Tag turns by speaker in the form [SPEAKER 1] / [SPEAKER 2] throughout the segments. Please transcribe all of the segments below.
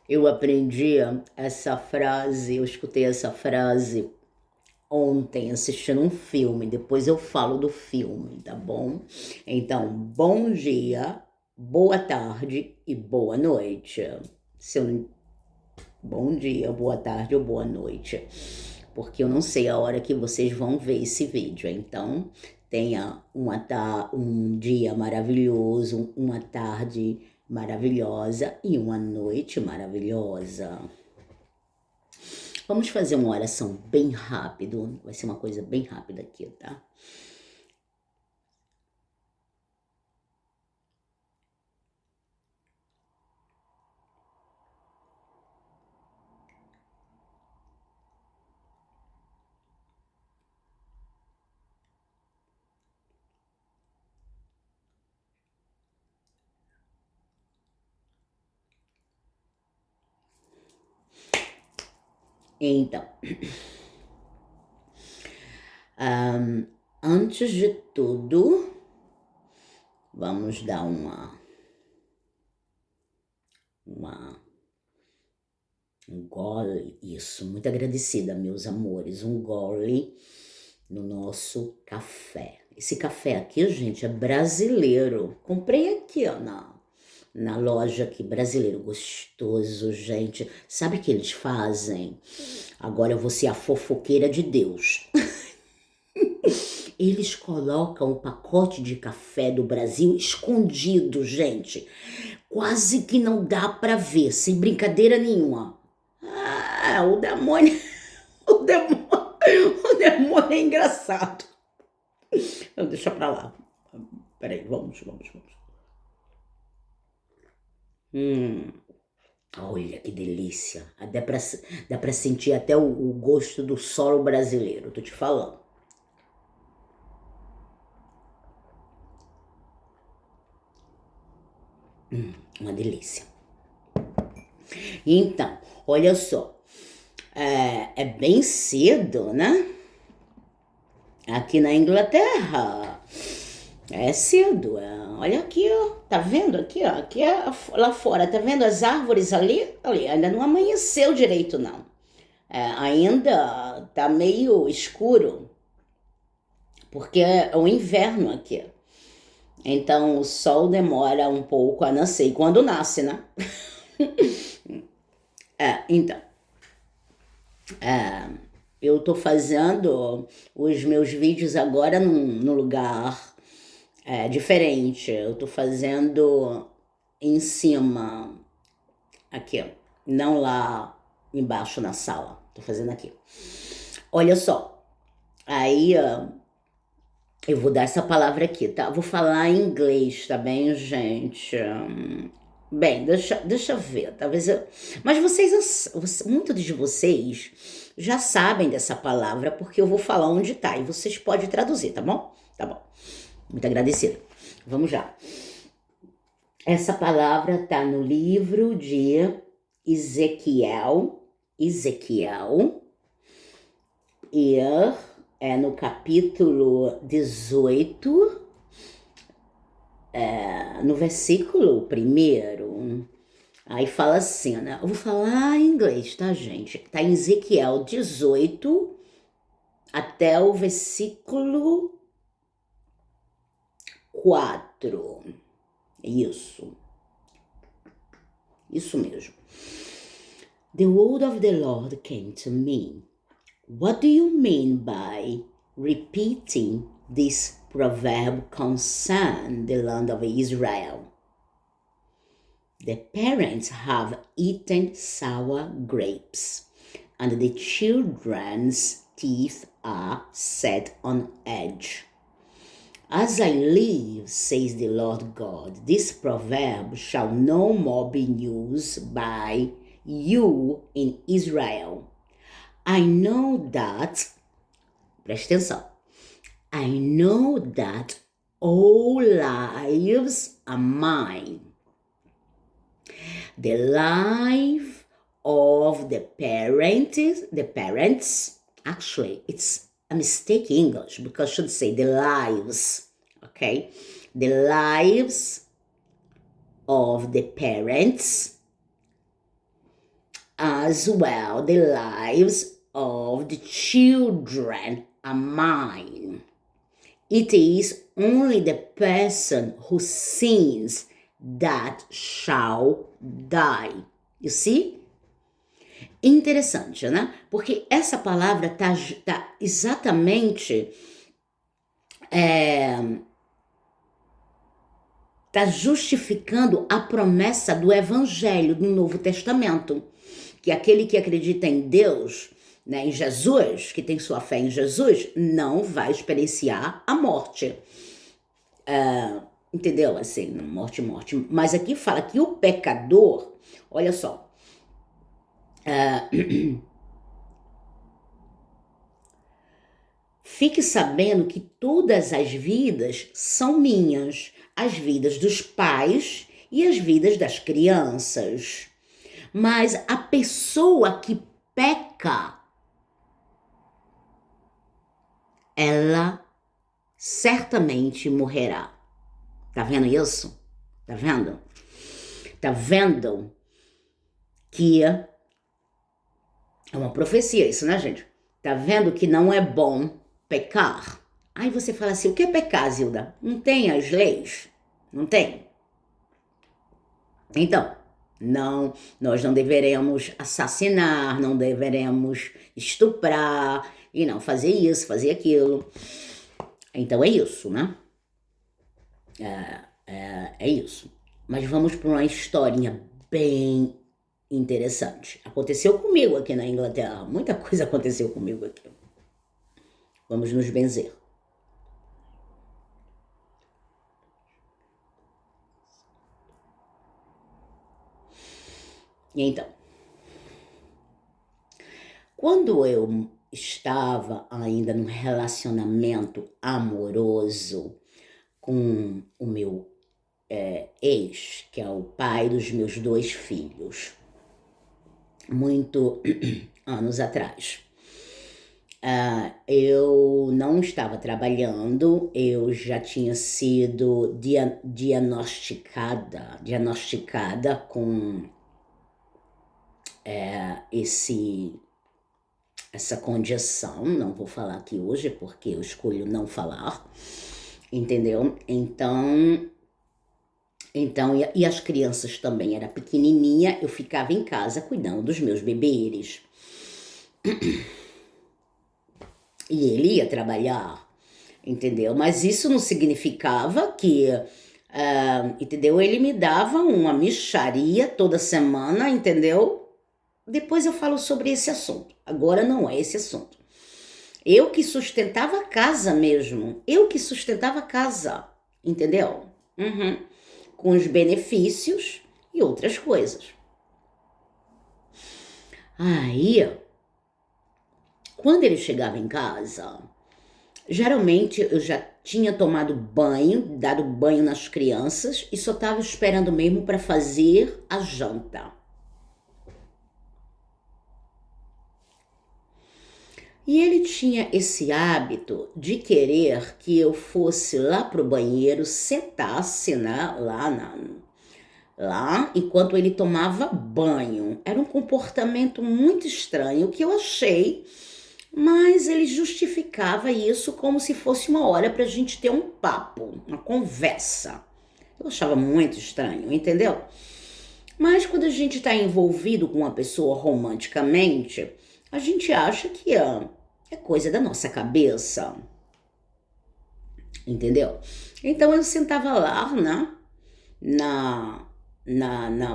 [SPEAKER 1] Eu aprendi essa frase, eu escutei essa frase ontem assistindo um filme, depois eu falo do filme, tá bom? Então, bom dia, boa tarde e boa noite. Se eu não... Bom dia, boa tarde ou boa noite, porque eu não sei a hora que vocês vão ver esse vídeo. Então, tenha um dia maravilhoso, uma tarde maravilhosa e uma noite maravilhosa. Vamos fazer uma oração bem rápido, vai ser uma coisa bem rápida aqui, tá? Então, antes de tudo, vamos dar um gole, isso, muito agradecida, meus amores, um gole no nosso café. Esse café aqui, gente, é brasileiro. Comprei aqui, ó, na loja aqui, brasileiro, gostoso, gente. Sabe o que eles fazem? Agora eu vou ser a fofoqueira de Deus. Eles colocam o pacote de café do Brasil escondido, gente. Quase que não dá pra ver, sem brincadeira nenhuma. Ah, o demônio, o demônio, o demônio é engraçado. Deixa pra lá. Peraí, vamos. Olha que delícia. Dá pra sentir até o gosto do solo brasileiro, tô te falando. Uma delícia. Então, olha só. É bem cedo, né? Aqui na Inglaterra. É cedo. Olha aqui, ó. Tá vendo aqui, ó? Aqui é lá fora. Tá vendo as árvores ali? Ali, ainda não amanheceu direito, não. Ainda tá meio escuro. Porque é o inverno aqui. Então o sol demora um pouco a nascer. E quando nasce, né? Então. Eu tô fazendo os meus vídeos agora num lugar diferente. Eu tô fazendo em cima, aqui, ó, não lá embaixo na sala. Tô fazendo aqui. Olha só, aí eu vou dar essa palavra aqui, tá? Vou falar em inglês, tá bem, gente? Bem, deixa eu ver, talvez eu... Mas muitos de vocês já sabem dessa palavra, porque eu vou falar onde tá, e vocês podem traduzir, tá bom? Tá bom. Muito agradecida. Vamos já. Essa palavra tá no livro de Ezequiel, e é no capítulo 18, no versículo 1. Aí fala assim, né? Eu vou falar em inglês, tá, gente? Tá em Ezequiel 18 até o versículo 4. Isso mesmo. The word of the Lord came to me. What do you mean by repeating this proverb concerning the land of Israel? The parents have eaten sour grapes, and the children's teeth are set on edge. As I live, says the Lord God, this proverb shall no more be used by you in Israel. I know that, presta atenção, I know that all lives are mine. The life of the parents, actually, it's a mistake in English because I should say the lives, ok? The lives of the parents, as well the lives of the children are mine. It is only the person who sins that shall die. You see? Interessante, né? Porque essa palavra tá exatamente tá justificando a promessa do Evangelho do Novo Testamento, que aquele que acredita em Deus, né, em Jesus, que tem sua fé em Jesus, não vai experienciar a morte. Entendeu? Assim, morte. Mas aqui fala que o pecador, olha só, fique sabendo que todas as vidas são minhas, as vidas dos pais e as vidas das crianças. Mas a pessoa que peca, ela certamente morrerá. Tá vendo isso? Tá vendo? Tá vendo que é uma profecia isso, né, gente? Tá vendo que não é bom pecar? Aí você fala assim, o que é pecar, Zilda? Não tem as leis? Não tem? Então, não, nós não deveremos assassinar, não deveremos estuprar, e não fazer isso, fazer aquilo. Então é isso, né? É isso. Mas vamos para uma historinha bem interessante. Aconteceu comigo aqui na Inglaterra. Muita coisa aconteceu comigo aqui. Vamos nos benzer. Então, quando eu estava ainda num relacionamento amoroso com o meu ex, que é o pai dos meus 2 filhos, muito anos atrás. Eu não estava trabalhando, eu já tinha sido diagnosticada com essa condição. Não vou falar aqui hoje porque eu escolho não falar, entendeu? Então e as crianças também, era pequenininha, eu ficava em casa cuidando dos meus bebês. E ele ia trabalhar, entendeu? Mas isso não significava que, entendeu? Ele me dava uma mixaria toda semana, entendeu? Depois eu falo sobre esse assunto. Agora não é esse assunto. Eu que sustentava a casa mesmo. Eu que sustentava a casa, entendeu? Com os benefícios e outras coisas. Aí, quando ele chegava em casa, geralmente eu já tinha tomado banho, dado banho nas crianças e só estava esperando mesmo para fazer a janta. E ele tinha esse hábito de querer que eu fosse lá pro banheiro, sentasse, né, lá enquanto ele tomava banho. Era um comportamento muito estranho que eu achei, mas ele justificava isso como se fosse uma hora pra gente ter um papo, uma conversa. Eu achava muito estranho, entendeu? Mas quando a gente está envolvido com uma pessoa romanticamente, a gente acha que é coisa da nossa cabeça, entendeu? Então eu sentava lá, né?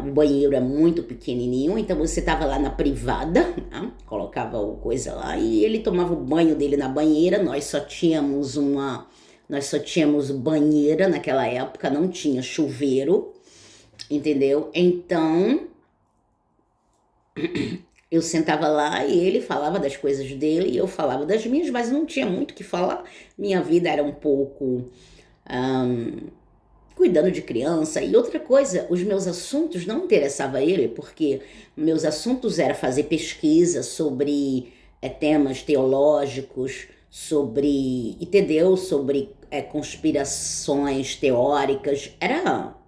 [SPEAKER 1] O banheiro é muito pequenininho, então você tava lá na privada, né? Colocava o coisa lá e ele tomava o banho dele na banheira. Nós só tínhamos banheira naquela época, não tinha chuveiro, entendeu? Então eu sentava lá e ele falava das coisas dele e eu falava das minhas, mas não tinha muito o que falar. Minha vida era um pouco cuidando de criança. E outra coisa, os meus assuntos não interessavam a ele, porque meus assuntos era fazer pesquisa sobre temas teológicos, sobre, entendeu? Sobre conspirações teóricas,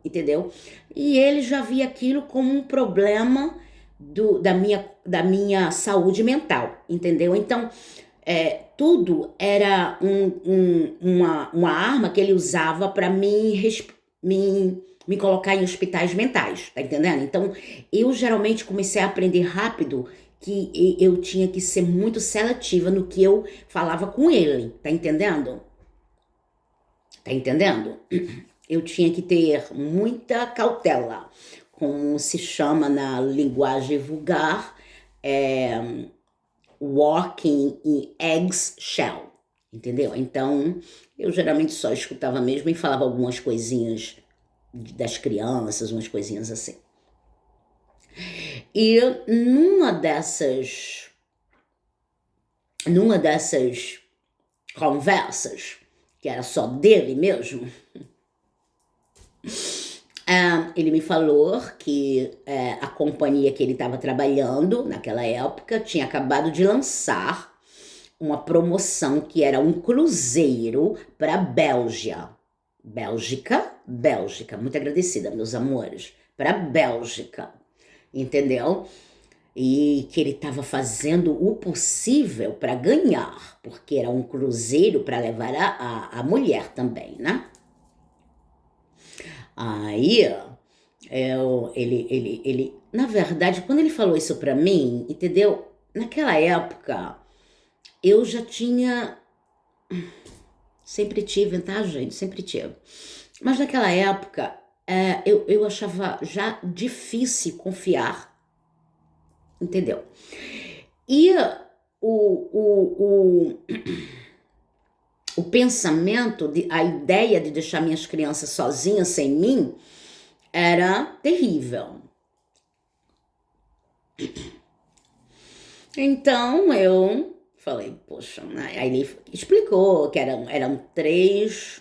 [SPEAKER 1] entendeu? E ele já via aquilo como um problema da minha saúde mental, entendeu? Então, tudo era uma arma que ele usava para me colocar em hospitais mentais, tá entendendo? Então, eu geralmente comecei a aprender rápido que eu tinha que ser muito seletiva no que eu falava com ele, tá entendendo? Tá entendendo? Eu tinha que ter muita cautela, como se chama na linguagem vulgar, walking in eggshell, entendeu? Então, eu geralmente só escutava mesmo e falava algumas coisinhas das crianças, umas coisinhas assim. E numa dessas conversas, que era só dele mesmo, ele me falou que a companhia que ele estava trabalhando naquela época tinha acabado de lançar uma promoção que era um cruzeiro para Bélgica, muito agradecida, meus amores, para Bélgica, entendeu? E que ele estava fazendo o possível para ganhar, porque era um cruzeiro para levar a mulher também, né? Aí, ele, na verdade, quando ele falou isso pra mim, entendeu? Naquela época, eu já tinha, sempre tive, tá, gente? Sempre tive. Mas naquela época, eu achava já difícil confiar, entendeu? E o pensamento, a ideia de deixar minhas crianças sozinhas sem mim, era terrível. Então eu falei, poxa, né? Aí ele explicou que eram três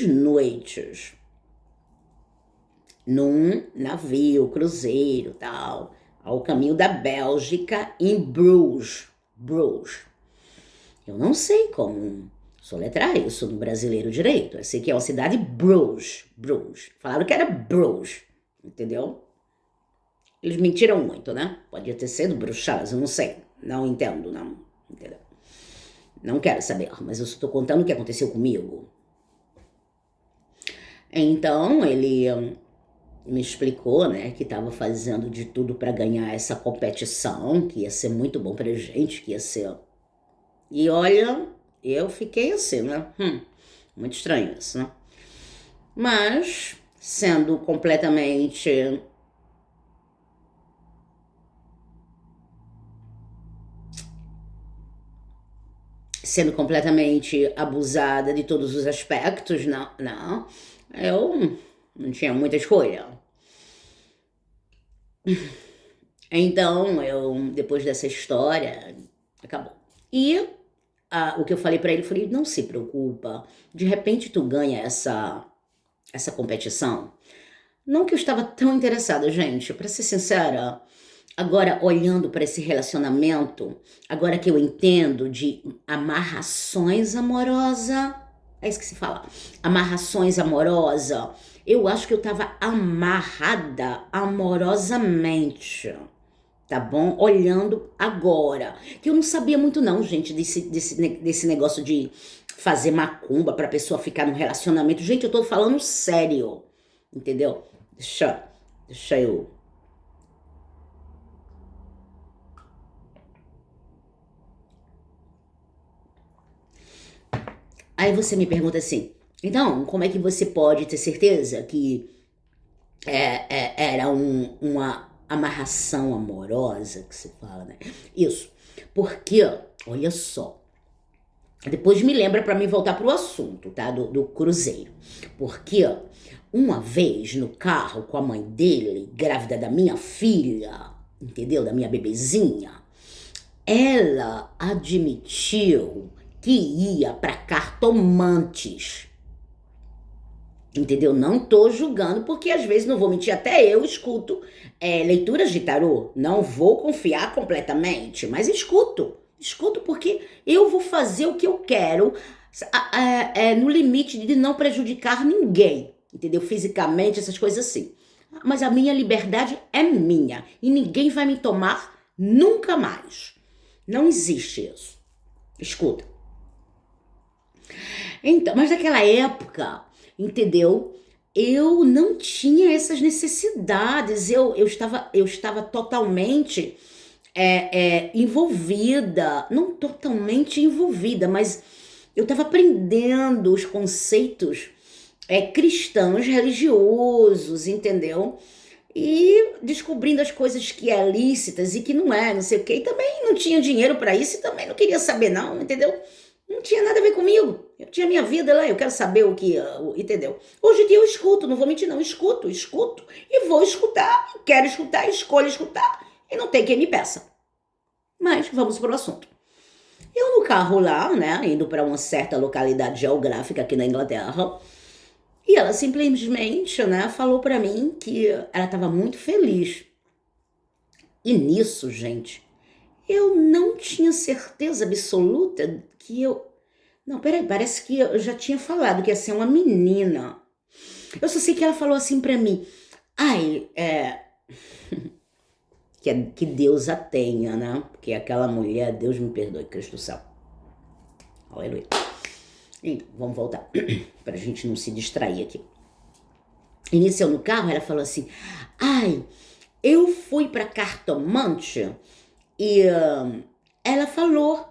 [SPEAKER 1] noites num navio, cruzeiro, tal, ao caminho da Bélgica, em Bruges. Eu não sei como soletrar isso no brasileiro direito. Eu sei que é uma cidade Bruges. Falaram que era Bruges, entendeu? Eles mentiram muito, né? Podia ter sido Bruxelas, eu não sei. Não entendo, não. Entendeu? Não quero saber, mas eu estou contando o que aconteceu comigo. Então, ele me explicou, né, que estava fazendo de tudo para ganhar essa competição, que ia ser muito bom pra gente, que ia ser... E olha, eu fiquei assim, né? Muito estranho isso, né? Mas, sendo completamente abusada de todos os aspectos, não, eu não tinha muita escolha. Então, depois dessa história, acabou. E o que eu falei pra ele, falei, não se preocupa, de repente tu ganha essa competição. Não que eu estava tão interessada, gente, pra ser sincera, agora olhando para esse relacionamento, agora que eu entendo de amarrações amorosas, é isso que se fala, amarrações amorosas, eu acho que eu tava amarrada amorosamente, tá bom? Olhando agora, que eu não sabia muito não, gente, desse negócio de fazer macumba pra pessoa ficar num relacionamento. Gente, eu tô falando sério, entendeu? Deixa eu... Aí você me pergunta assim, então, como é que você pode ter certeza que era uma amarração amorosa que se fala, né? Isso, porque, olha só, depois me lembra pra mim voltar pro assunto, tá? Do cruzeiro. Porque uma vez no carro com a mãe dele, grávida da minha filha, entendeu? Da minha bebezinha, ela admitiu que ia para cartomantes. Entendeu? Não tô julgando, porque às vezes, não vou mentir, até eu escuto leituras de tarô. Não vou confiar completamente, mas escuto. Escuto porque eu vou fazer o que eu quero, no limite de não prejudicar ninguém. Entendeu? Fisicamente, essas coisas assim. Mas a minha liberdade é minha e ninguém vai me tomar nunca mais. Não existe isso. Escuta. Então, mas naquela época, entendeu? Eu não tinha essas necessidades. Eu estava totalmente envolvida. Não totalmente envolvida, mas eu estava aprendendo os conceitos cristãos religiosos, entendeu? E descobrindo as coisas que é lícitas e que não é, não sei o quê. E também não tinha dinheiro para isso e também não queria saber, não, entendeu? Não tinha nada a ver comigo. Eu tinha minha vida lá, eu quero saber o que. Entendeu? Hoje em dia eu escuto, não vou mentir, não. Escuto e vou escutar. Quero escutar, escolho escutar. E não tem quem me peça. Mas vamos para o assunto. Eu no carro lá, né, indo para uma certa localidade geográfica aqui na Inglaterra. E ela simplesmente, né, falou para mim que ela estava muito feliz. E nisso, gente, eu não tinha certeza absoluta que eu. Não, peraí, parece que eu já tinha falado que ia ser uma menina. Eu só sei que ela falou assim pra mim. Ai, que Deus a tenha, né? Porque aquela mulher, Deus me perdoe, Cristo do céu. Aleluia. E vamos voltar, pra gente não se distrair aqui. Iniciou no carro, ela falou assim: ai, eu fui pra cartomante e ela falou: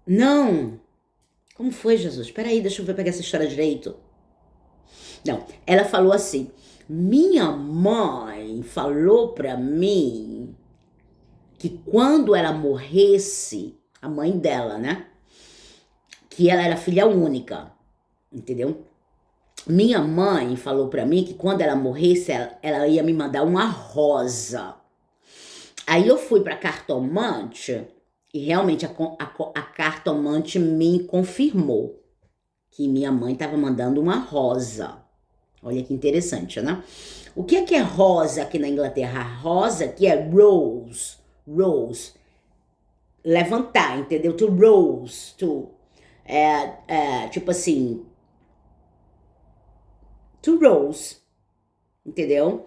[SPEAKER 1] não. Como foi, Jesus? Peraí, deixa eu ver, pegar essa história direito. Não, ela falou assim: minha mãe falou pra mim que quando ela morresse, a mãe dela, né? Que ela era filha única, entendeu? Minha mãe falou pra mim que quando ela morresse, ela ia me mandar uma rosa. Aí eu fui pra cartomante e realmente a cartomante me confirmou que minha mãe estava mandando uma rosa. Olha que interessante, né? O que é rosa aqui na Inglaterra? Rosa que é rose. Rose. Levantar, entendeu? To rose. Tipo assim. To rose. Entendeu?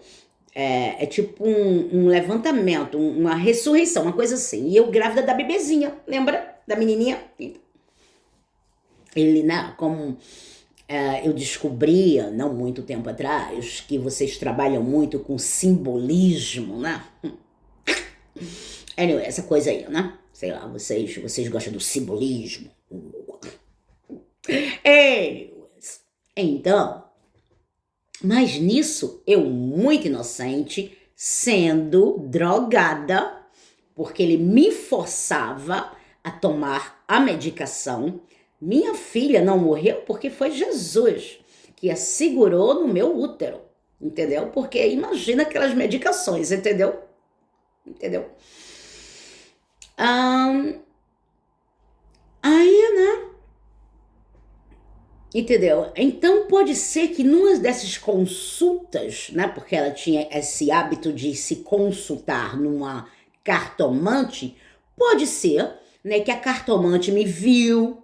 [SPEAKER 1] É tipo um levantamento, uma ressurreição, uma coisa assim. E eu grávida da bebezinha, lembra? Da menininha? Ele, né, como eu descobri, não muito tempo atrás, que vocês trabalham muito com simbolismo, né? Anyway, essa coisa aí, né? Sei lá, vocês gostam do simbolismo. Anyways, então, mas nisso, eu muito inocente, sendo drogada, porque ele me forçava a tomar a medicação. Minha filha não morreu porque foi Jesus que a segurou no meu útero, entendeu? Porque imagina aquelas medicações, entendeu? Entendeu? Aí, né? Entendeu? Então pode ser que numa dessas consultas, né? Porque ela tinha esse hábito de se consultar numa cartomante, pode ser, né, que a cartomante me viu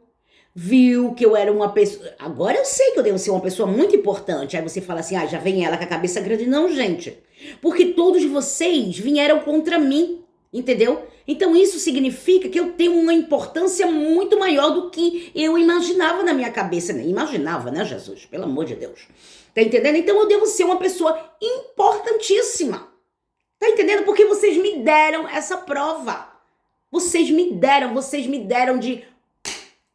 [SPEAKER 1] que eu era uma pessoa. Agora eu sei que eu devo ser uma pessoa muito importante. Aí você fala assim: já vem ela com a cabeça grande. Não, gente. Porque todos vocês vieram contra mim, entendeu? Então isso significa que eu tenho uma importância muito maior do que eu imaginava na minha cabeça. Imaginava, né, Jesus? Pelo amor de Deus. Tá entendendo? Então eu devo ser uma pessoa importantíssima. Tá entendendo? Porque vocês me deram essa prova. Vocês me deram de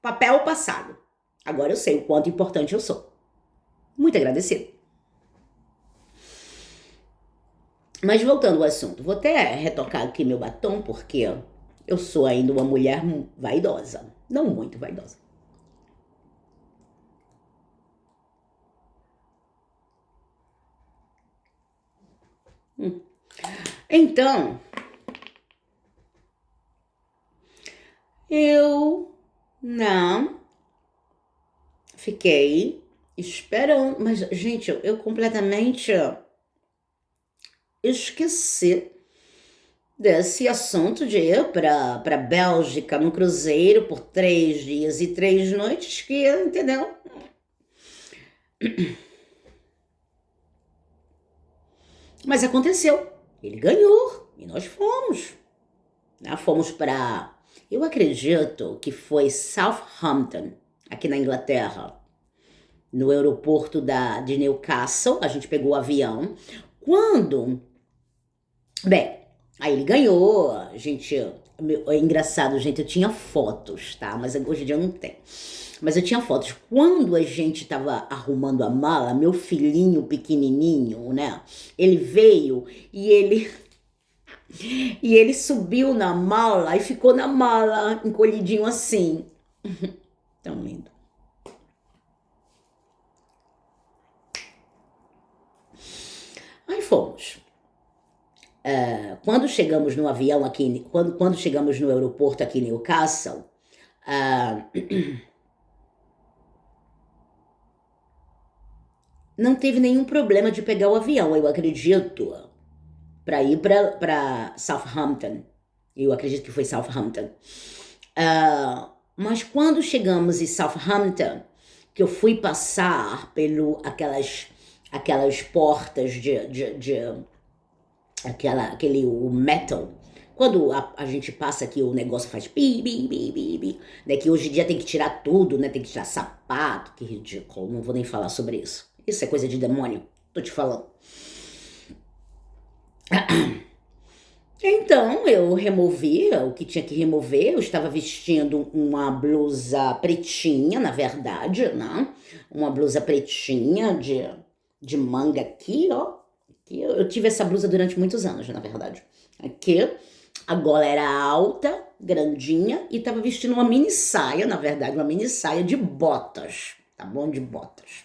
[SPEAKER 1] papel passado. Agora eu sei o quanto importante eu sou. Muito agradecido. Mas voltando ao assunto, vou até retocar aqui meu batom, porque eu sou ainda uma mulher vaidosa. Não muito vaidosa. Então, eu não fiquei esperando. Mas, gente, eu completamente esqueci desse assunto de ir para Bélgica num cruzeiro por 3 dias e 3 noites, que, entendeu? Mas aconteceu. Ele ganhou e nós fomos. Né? Fomos para, eu acredito que foi Southampton, aqui na Inglaterra, no aeroporto de Newcastle. A gente pegou o avião. Quando, bem, aí ele ganhou, a gente, é engraçado, gente, eu tinha fotos, tá? Mas hoje em dia eu não tenho. Mas eu tinha fotos. Quando a gente tava arrumando a mala, meu filhinho pequenininho, né? Ele veio e ele subiu na mala e ficou na mala, encolhidinho assim. Tão lindo. Aí fomos. Quando chegamos no avião aqui, quando chegamos no aeroporto aqui em Newcastle, não teve nenhum problema de pegar o avião, eu acredito, para ir para Southampton. Eu acredito que foi Southampton. Mas quando chegamos em Southampton, que eu fui passar pelo aquelas portas o metal. Quando a gente passa aqui, o negócio faz pi, bi, bi, bi, bi, né? Que hoje em dia tem que tirar tudo, né? Tem que tirar sapato, que ridículo. Não vou nem falar sobre isso. Isso é coisa de demônio, tô te falando. Então eu removi o que tinha que remover. Eu estava vestindo uma blusa pretinha, na verdade, né? Uma blusa pretinha de manga aqui, ó. Eu tive essa blusa durante muitos anos, na verdade. Aqui, a gola era alta, grandinha, e tava vestindo uma mini saia, na verdade, uma mini saia de botas, tá bom? De botas.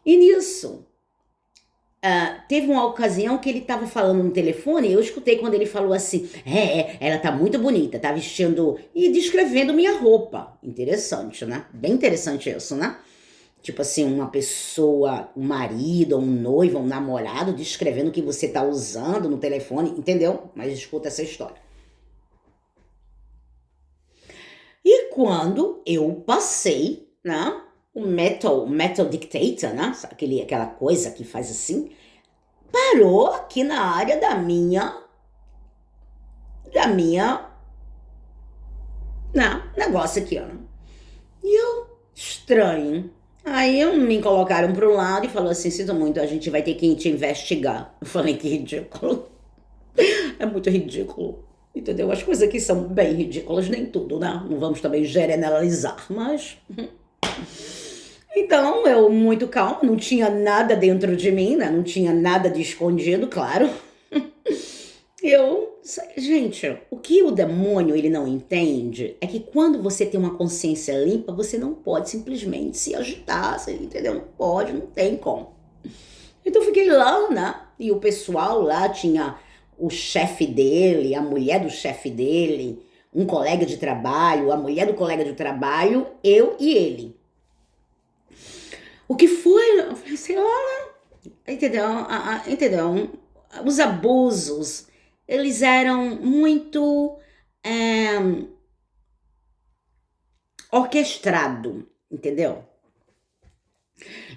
[SPEAKER 1] E nisso, teve uma ocasião que ele tava falando no telefone, e eu escutei quando ele falou assim, ela tá muito bonita, tá vestindo e descrevendo minha roupa. Interessante, né? Bem interessante isso, né? Tipo assim, uma pessoa, um marido, um noivo, um namorado, descrevendo o que você tá usando no telefone, entendeu? Mas escuta essa história. E quando eu passei, né, o metal dictator, né, aquela coisa que faz assim, parou aqui na área da minha, negócio aqui, ó. E eu, estranho. Aí me colocaram para um lado e falou assim, sinto muito, a gente vai ter que te investigar. Eu falei, que ridículo. É muito ridículo, entendeu? As coisas aqui são bem ridículas, nem tudo, né? Não vamos também generalizar, mas... Então, eu muito calma, não tinha nada dentro de mim, né? Não tinha nada de escondido, claro. Gente, o que o demônio ele não entende é que quando você tem uma consciência limpa, você não pode simplesmente se agitar, entendeu? Não pode, não tem como. Então eu fiquei lá, né? E o pessoal lá tinha o chefe dele, a mulher do chefe dele, um colega de trabalho, a mulher do colega de trabalho, eu e ele. O que foi? Eu falei, sei lá, entendeu? Entendeu? Os abusos, eles eram muito orquestrados, entendeu?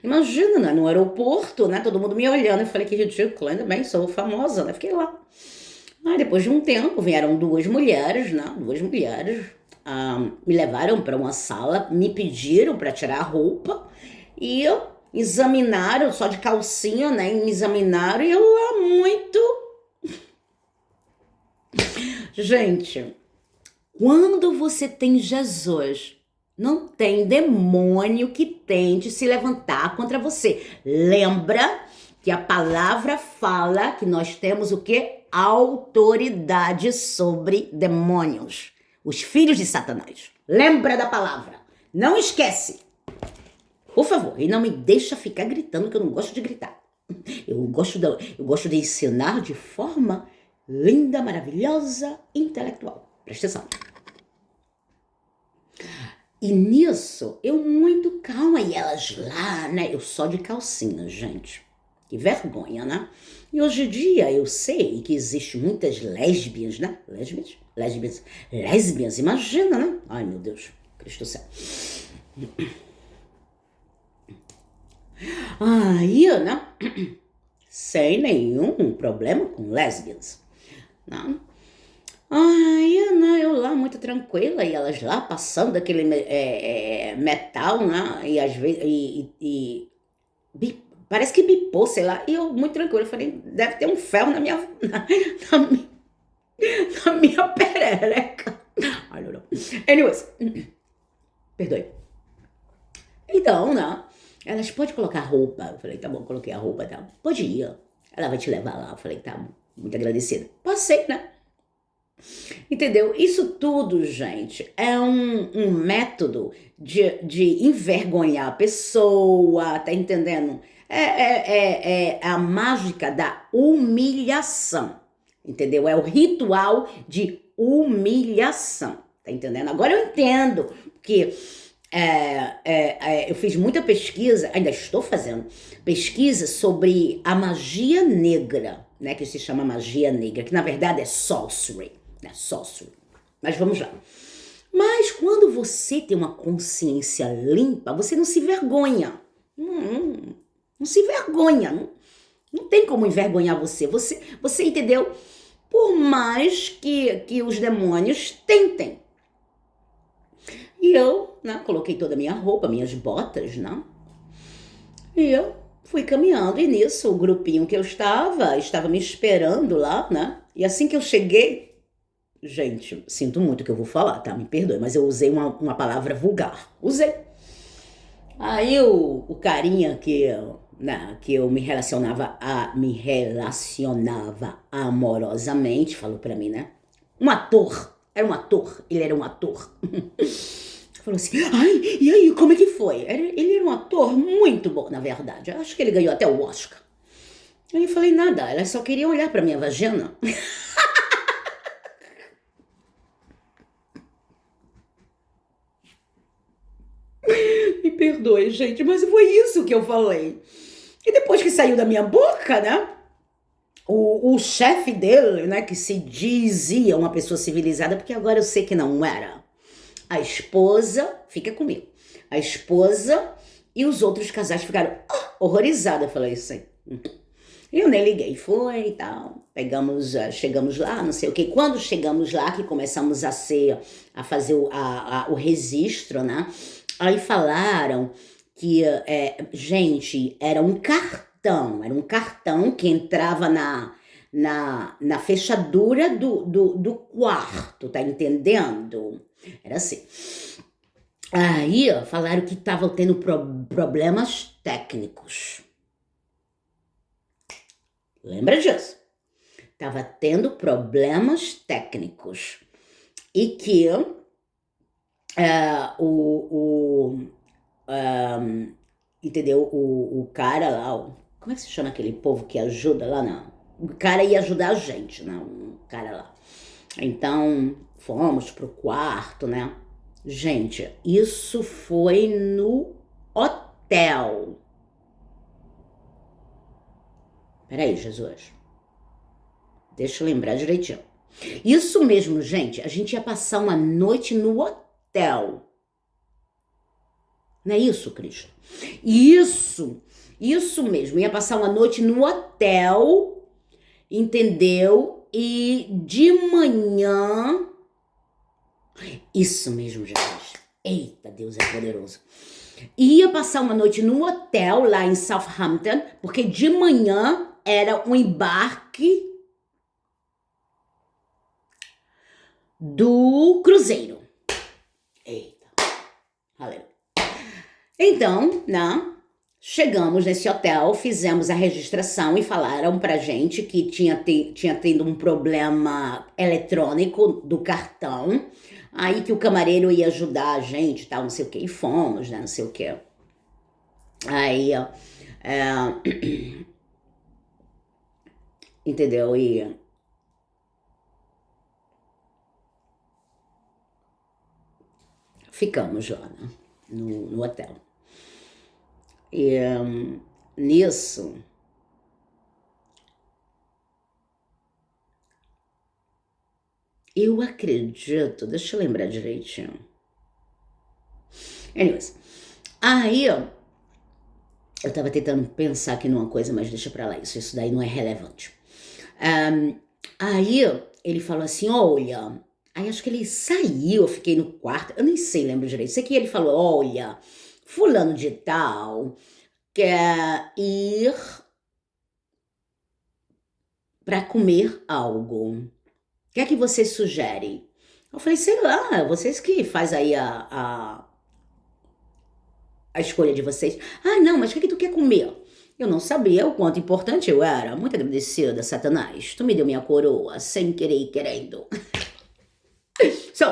[SPEAKER 1] Imagina, né? No aeroporto, né? Todo mundo me olhando. Eu falei, que ridículo, ainda bem, sou famosa, né? Fiquei lá. Aí depois de um tempo vieram duas mulheres, né? Me levaram para uma sala, me pediram para tirar a roupa e examinaram, só de calcinha, né? Me examinaram e eu lá muito... Gente, quando você tem Jesus, não tem demônio que tente se levantar contra você. Lembra que a palavra fala que nós temos o quê? Autoridade sobre demônios. Os filhos de Satanás. Lembra da palavra. Não esquece. Por favor, e não me deixa ficar gritando, que eu não gosto de gritar. Eu gosto de ensinar de forma linda, maravilhosa, intelectual. Presta atenção. E nisso, eu muito calma, e elas lá, né? Eu só de calcinha, gente. Que vergonha, né? E hoje em dia eu sei que existe muitas lésbias, né? Lésbias, imagina, né? Ai, meu Deus, Cristo do céu. Aí, né? Sem nenhum problema com lésbias, né? Aí, né, eu lá muito tranquila e elas lá passando aquele metal, né? E às vezes, parece que bipou, sei lá. E eu muito tranquila, eu falei, deve ter um ferro na, mi- na minha perereca. I don't know. Anyways, perdoe. Então, né? Elas, pode colocar roupa? Eu falei, tá bom, coloquei a roupa, tá? Pode ir. Ela vai te levar lá. Eu falei, tá bom, muito agradecida. Passei, né? Entendeu? Isso tudo, gente, é um método de envergonhar a pessoa, tá entendendo? É a mágica da humilhação, entendeu? É o ritual de humilhação, tá entendendo? Agora eu entendo que eu fiz muita pesquisa, ainda estou fazendo pesquisa sobre a magia negra, né? Que se chama magia negra, que na verdade é sorcery, né? Sorcery. Mas vamos lá. Mas quando você tem uma consciência limpa, você não se vergonha. Não se vergonha. Não tem como envergonhar você. Você entendeu? Por mais que os demônios tentem. E eu, né, coloquei toda a minha roupa, minhas botas, né? E eu fui caminhando. E nisso, o grupinho que eu estava me esperando lá, né? E assim que eu cheguei, gente, sinto muito o que eu vou falar, tá? Me perdoe, mas eu usei uma palavra vulgar. Usei. Aí o carinha que eu me relacionava amorosamente, falou pra mim, né? Um ator. Era um ator. Ele era um ator. Falou assim, ai, e aí, como é que foi? Ele era um ator muito bom, na verdade. Eu acho que ele ganhou até o Oscar. Aí eu falei, nada, ela só queria olhar pra minha vagina. Me perdoe, gente, mas foi isso que eu falei. E depois que saiu da minha boca, né? O chefe dele, né, que se dizia uma pessoa civilizada, porque agora eu sei que não era. A esposa, fica comigo. A esposa e os outros casais ficaram horrorizados. Eu falei assim. Eu nem liguei, foi e tal. Chegamos lá, não sei o que. Quando chegamos lá, que começamos a fazer o registro, né? Aí falaram que, gente, era um cartão que entrava na fechadura do quarto, tá entendendo? Era assim. Aí falaram que estavam tendo problemas técnicos. Lembra disso? Tava tendo problemas técnicos. E que entendeu? O cara lá, como é que se chama aquele povo que ajuda lá? Não. O cara ia ajudar a gente, né? Um cara lá. Então, fomos pro quarto, né? Gente, isso foi no hotel. Peraí, Jesus. Deixa eu lembrar direitinho. Isso mesmo, gente. A gente ia passar uma noite no hotel. Não é isso, Cristo? Isso mesmo. Ia passar uma noite no hotel, entendeu? E de manhã. Isso mesmo, Jesus. Eita, Deus é poderoso. Ia passar uma noite no hotel lá em Southampton, porque de manhã era um embarque do cruzeiro. Eita, aleluia. Então, né, chegamos nesse hotel, fizemos a registração e falaram pra gente que tinha tido um problema eletrônico do cartão, aí que o camareiro ia ajudar a gente, tal, não sei o que, e fomos, né, não sei o que. Aí, entendeu? E ficamos lá, né? No hotel. E nisso, eu acredito, deixa eu lembrar direitinho. Anyways, aí eu tava tentando pensar aqui numa coisa, mas deixa pra lá, isso daí não é relevante. Aí ele falou assim, olha, aí acho que ele saiu, eu fiquei no quarto, eu nem sei, lembro direito. Sei que ele falou, olha, fulano de tal quer ir pra comer algo. O que é que vocês sugerem? Eu falei, sei lá, vocês que faz aí a escolha de vocês. Ah, não, mas o que tu quer comer? Eu não sabia o quanto importante eu era. Muito agradecida, Satanás. Tu me deu minha coroa, sem querer e querendo. So,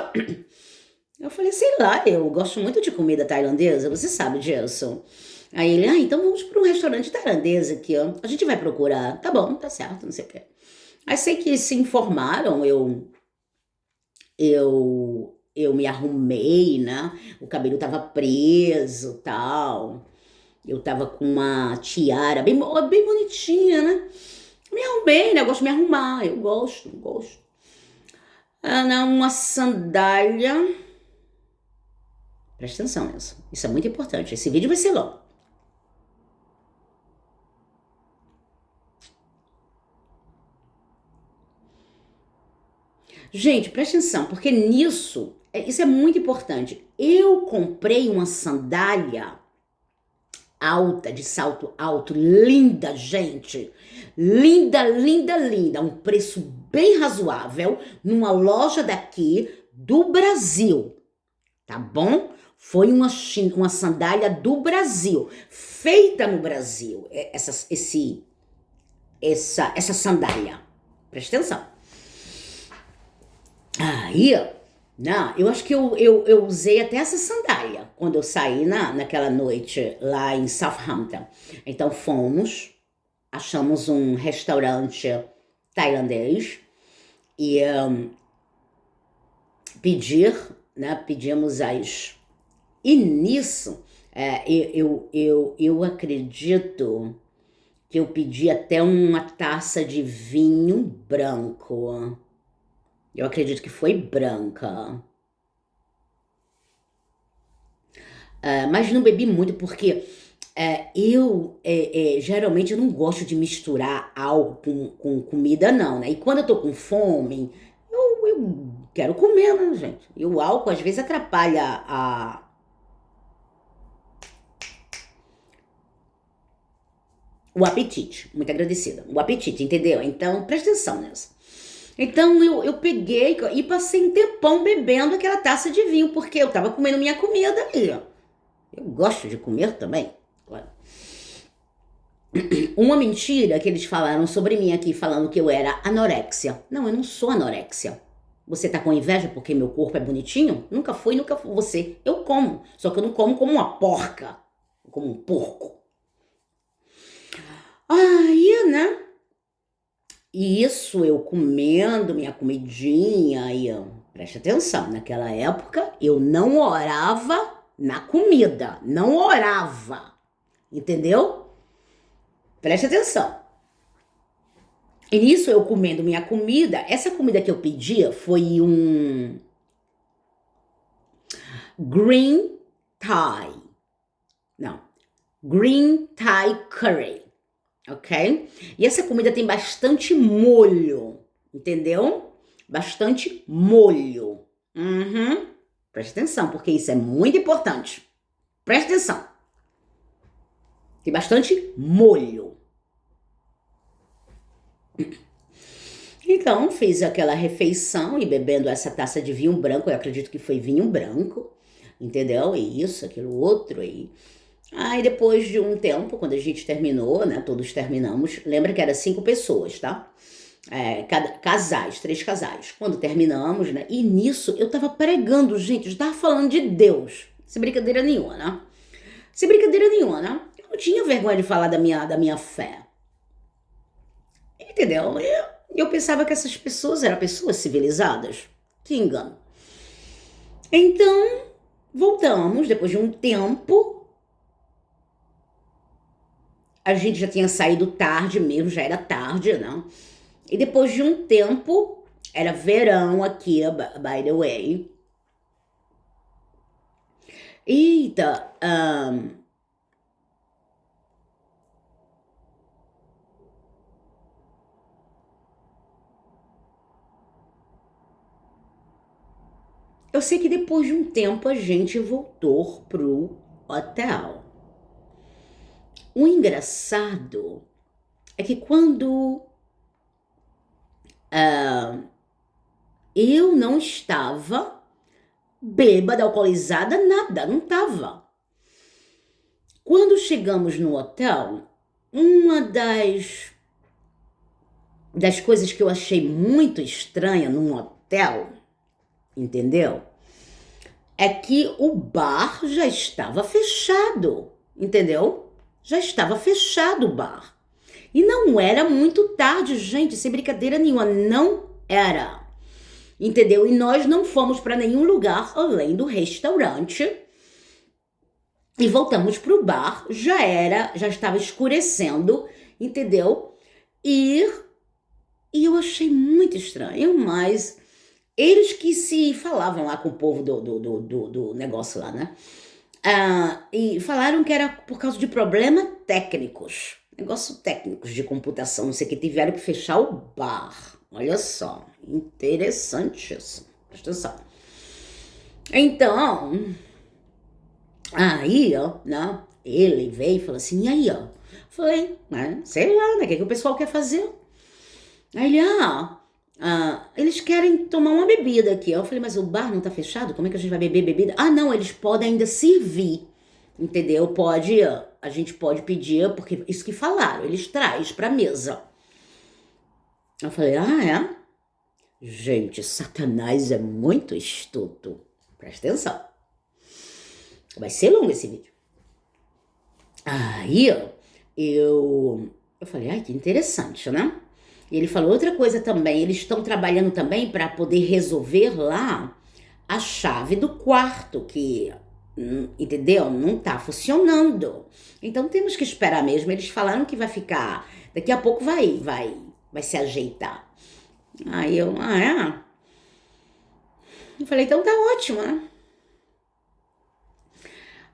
[SPEAKER 1] eu falei, sei lá, eu gosto muito de comida tailandesa, você sabe disso. Aí ele, então vamos para um restaurante tailandês aqui, ó. A gente vai procurar. Tá bom, tá certo, não sei o quê. Aí sei que se informaram, eu me arrumei, né? O cabelo tava preso, tal. Eu tava com uma tiara bem bonitinha, né? Me arrumei, né? Eu gosto de me arrumar, eu gosto. Uma sandália. Presta atenção nisso. Isso é muito importante. Esse vídeo vai ser longo. Gente, presta atenção, porque nisso, isso é muito importante. Eu comprei uma sandália alta, de salto alto, linda, gente. Linda, linda, linda. Um preço bem razoável, numa loja daqui do Brasil, tá bom? Foi uma sandália do Brasil, feita no Brasil, essa sandália. Presta atenção. Aí, não, eu acho que eu usei até essa sandália quando eu saí naquela noite lá em Southampton. Então fomos, achamos um restaurante tailandês e pedimos E nisso, eu acredito que eu pedi até uma taça de vinho branco. Eu acredito que foi branca. Mas não bebi muito porque geralmente eu não gosto de misturar álcool com comida, não, né? E quando eu tô com fome, eu quero comer, né, gente? E o álcool às vezes atrapalha o apetite. Muito agradecida. O apetite, entendeu? Então, presta atenção nisso. Então eu peguei e passei um tempão bebendo aquela taça de vinho, porque eu tava comendo minha comida aí. Eu gosto de comer também, claro. Uma mentira que eles falaram sobre mim aqui, falando que eu era anorexia. Não, eu não sou anorexia. Você tá com inveja porque meu corpo é bonitinho? Nunca fui, nunca fui você. Eu como, só que eu não como como uma porca, como um porco. Aí, né? Isso, eu comendo minha comidinha e preste atenção, naquela época eu não orava na comida, não orava, entendeu? Preste atenção. E nisso eu comendo minha comida, essa comida que eu pedia foi um green Thai curry. Ok? E essa comida tem bastante molho, entendeu? Bastante molho. Presta atenção, porque isso é muito importante. Presta atenção. Tem bastante molho. Então, fiz aquela refeição e bebendo essa taça de vinho branco, eu acredito que foi vinho branco, entendeu? E isso, aquilo outro, e... Aí depois de um tempo, quando a gente terminou, né, todos terminamos, lembra que era 5 pessoas, tá? 3 casais. Quando terminamos, né, e nisso eu tava pregando, gente, eu tava falando de Deus, sem brincadeira nenhuma, né? Sem brincadeira nenhuma, né? Eu não tinha vergonha de falar da minha fé. Entendeu? Eu pensava que essas pessoas eram pessoas civilizadas. Que engano. Então, Voltamos, depois de um tempo, a gente já tinha saído tarde mesmo, já era tarde, né? E depois de um tempo, era verão aqui, by the way. Eita, eu sei que depois de um tempo a gente voltou pro hotel. O engraçado é que quando eu não estava bêbada, alcoolizada, nada, não tava. Quando chegamos no hotel, uma das coisas que eu achei muito estranha num hotel, entendeu? É que o bar já estava fechado, entendeu? Já estava fechado o bar. E não era muito tarde, gente, sem brincadeira nenhuma, não era. Entendeu? E nós não fomos para nenhum lugar além do restaurante. E voltamos pro bar, já estava escurecendo, entendeu? E eu achei muito estranho, mas eles que se falavam lá com o povo do negócio lá, né? E falaram que era por causa de problemas técnicos. Negócio técnicos de computação, não sei o que, tiveram que fechar o bar. Olha só, interessante isso. Presta atenção. Então, aí, ó, né? Ele veio e falou assim, e aí, ó? Falei, sei lá, né? O que o pessoal quer fazer? Aí ele, eles querem tomar uma bebida aqui. Eu falei, mas o bar não tá fechado? Como é que a gente vai beber bebida? Ah, não, eles podem ainda servir, entendeu? A gente pode pedir, porque isso que falaram, eles trazem pra mesa. Eu falei, é? Gente, Satanás é muito astuto. Presta atenção. Vai ser longo esse vídeo. Aí, eu falei, ai, que interessante, né? E ele falou outra coisa também, eles estão trabalhando também para poder resolver lá a chave do quarto, que, entendeu? Não tá funcionando. Então temos que esperar mesmo. Eles falaram que vai ficar, daqui a pouco vai se ajeitar. Aí eu, é? Eu falei, então tá ótimo, né?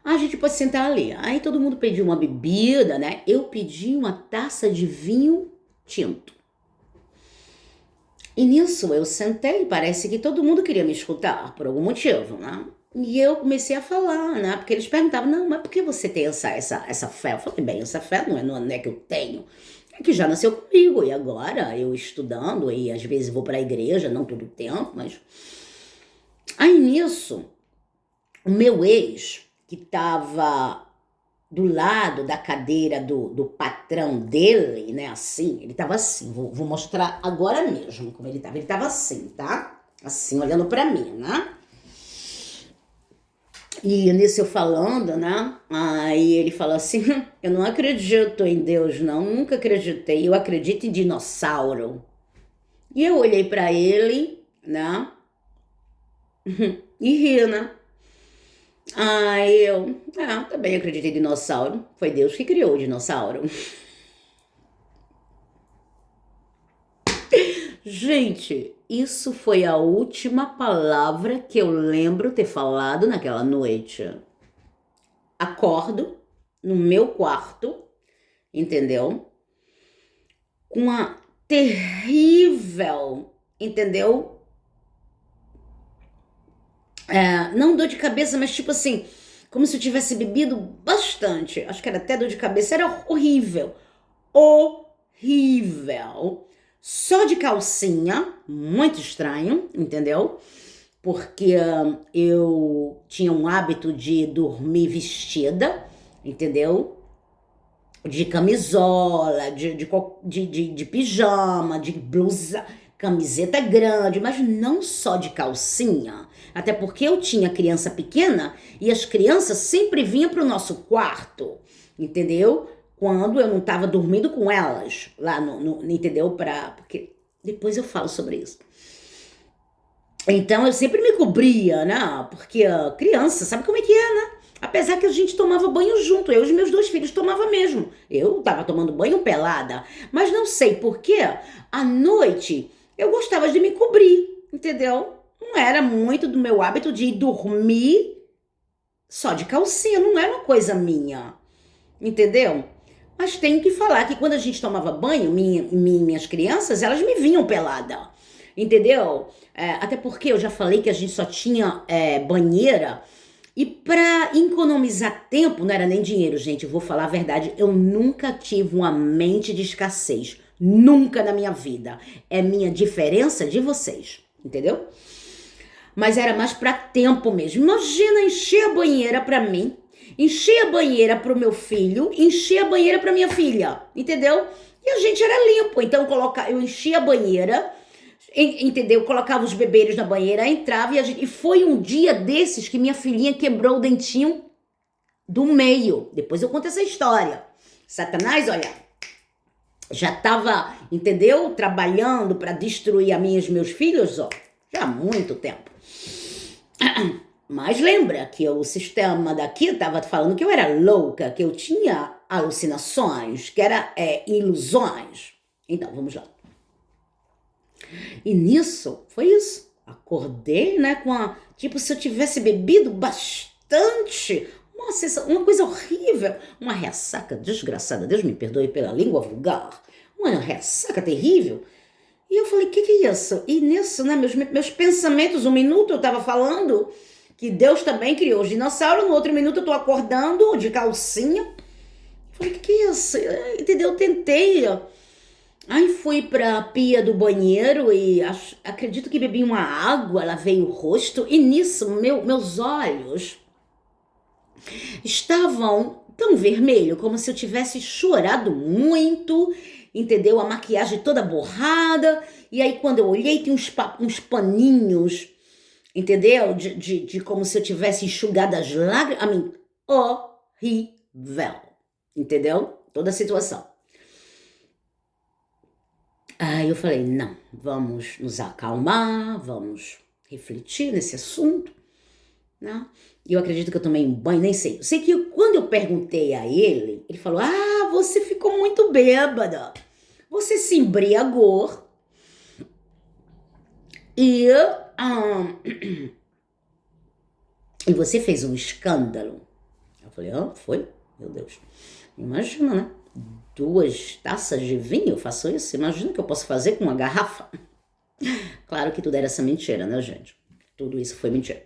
[SPEAKER 1] A gente pode sentar ali. Aí todo mundo pediu uma bebida, né? Eu pedi uma taça de vinho tinto. E nisso eu sentei e parece que todo mundo queria me escutar, por algum motivo, né? E eu comecei a falar, né? Porque eles perguntavam, não, mas por que você tem essa fé? Eu falei, bem, essa fé não é que eu tenho. É que já nasceu comigo. E agora eu estudando, e às vezes vou pra igreja, não todo o tempo, mas... Aí nisso, o meu ex, que tava do lado da cadeira do patrão dele, né, assim, ele tava assim, vou mostrar agora mesmo como ele tava assim, tá? Assim, olhando pra mim, né? E nisso eu falando, né, aí ele falou assim, eu não acredito em Deus não, nunca acreditei, eu acredito em dinossauro. E eu olhei pra ele, né, e ri, né? Aí eu, também acreditei em dinossauro. Foi Deus que criou o dinossauro. Gente, isso foi a última palavra que eu lembro ter falado naquela noite. Acordo no meu quarto, entendeu? Com a terrível, entendeu? Não dor de cabeça, mas tipo assim, como se eu tivesse bebido bastante. Acho que era até dor de cabeça, era horrível. Horrível. Só de calcinha, muito estranho, entendeu? Porque eu tinha um hábito de dormir vestida, entendeu? De camisola, de pijama, de blusa, camiseta grande, mas não só de calcinha. Até porque eu tinha criança pequena e as crianças sempre vinham pro nosso quarto, entendeu? Quando eu não tava dormindo com elas, lá entendeu? Porque depois eu falo sobre isso. Então eu sempre me cobria, né? Porque criança, sabe como é que é, né? Apesar que a gente tomava banho junto, eu e os meus dois filhos tomava mesmo. Eu tava tomando banho pelada, mas não sei por quê, à noite eu gostava de me cobrir, entendeu? Não era muito do meu hábito de ir dormir só de calcinha, não é uma coisa minha, entendeu? Mas tenho que falar que quando a gente tomava banho, minhas crianças, elas me vinham pelada, entendeu? Até porque eu já falei que a gente só tinha banheira. E para economizar tempo, não era nem dinheiro, gente, eu vou falar a verdade, eu nunca tive uma mente de escassez. Nunca na minha vida. É minha diferença de vocês, entendeu? Mas era mais para tempo mesmo. Imagina encher a banheira para mim, encher a banheira pro meu filho, encher a banheira para minha filha, entendeu? E a gente era limpo, então eu enchia a banheira, entendeu? Colocava os bebês na banheira, entrava e foi um dia desses que minha filhinha quebrou o dentinho do meio. Depois eu conto essa história. Satanás, olha, já tava, entendeu? Trabalhando para destruir a mim e os meus filhos, ó, já há muito tempo. Mas lembra que o sistema daqui estava falando que eu era louca, que eu tinha alucinações, que era ilusões. Então, vamos lá. E nisso, foi isso. Acordei, né, tipo, se eu tivesse bebido bastante. Nossa, uma coisa horrível. Uma ressaca desgraçada. Deus me perdoe pela língua vulgar. Uma ressaca terrível. E eu falei, que é isso? E nisso, né, meus pensamentos, um minuto eu tava falando que Deus também criou os dinossauros, no outro minuto eu tô acordando de calcinha. Eu falei, que é isso? Entendeu? Eu tentei. Aí fui pra pia do banheiro e acredito que bebi uma água, lavei o rosto e nisso meus olhos estavam tão vermelhos, como se eu tivesse chorado muito, entendeu? A maquiagem toda borrada. E aí quando eu olhei tinha uns paninhos, entendeu? De como se eu tivesse enxugado as lágrimas. A mim, horrível, entendeu? Toda a situação. Aí eu falei, não, vamos nos acalmar, vamos refletir nesse assunto, né? E eu acredito que eu tomei um banho, nem sei. Eu sei que quando eu perguntei a ele, ele falou, você ficou muito bêbada. Você se embriagou e, e você fez um escândalo. Eu falei, foi? Meu Deus. Imagina, né? 2 taças de vinho, eu faço isso? Imagina o que eu posso fazer com uma garrafa. Claro que tudo era essa mentira, né, gente? Tudo isso foi mentira.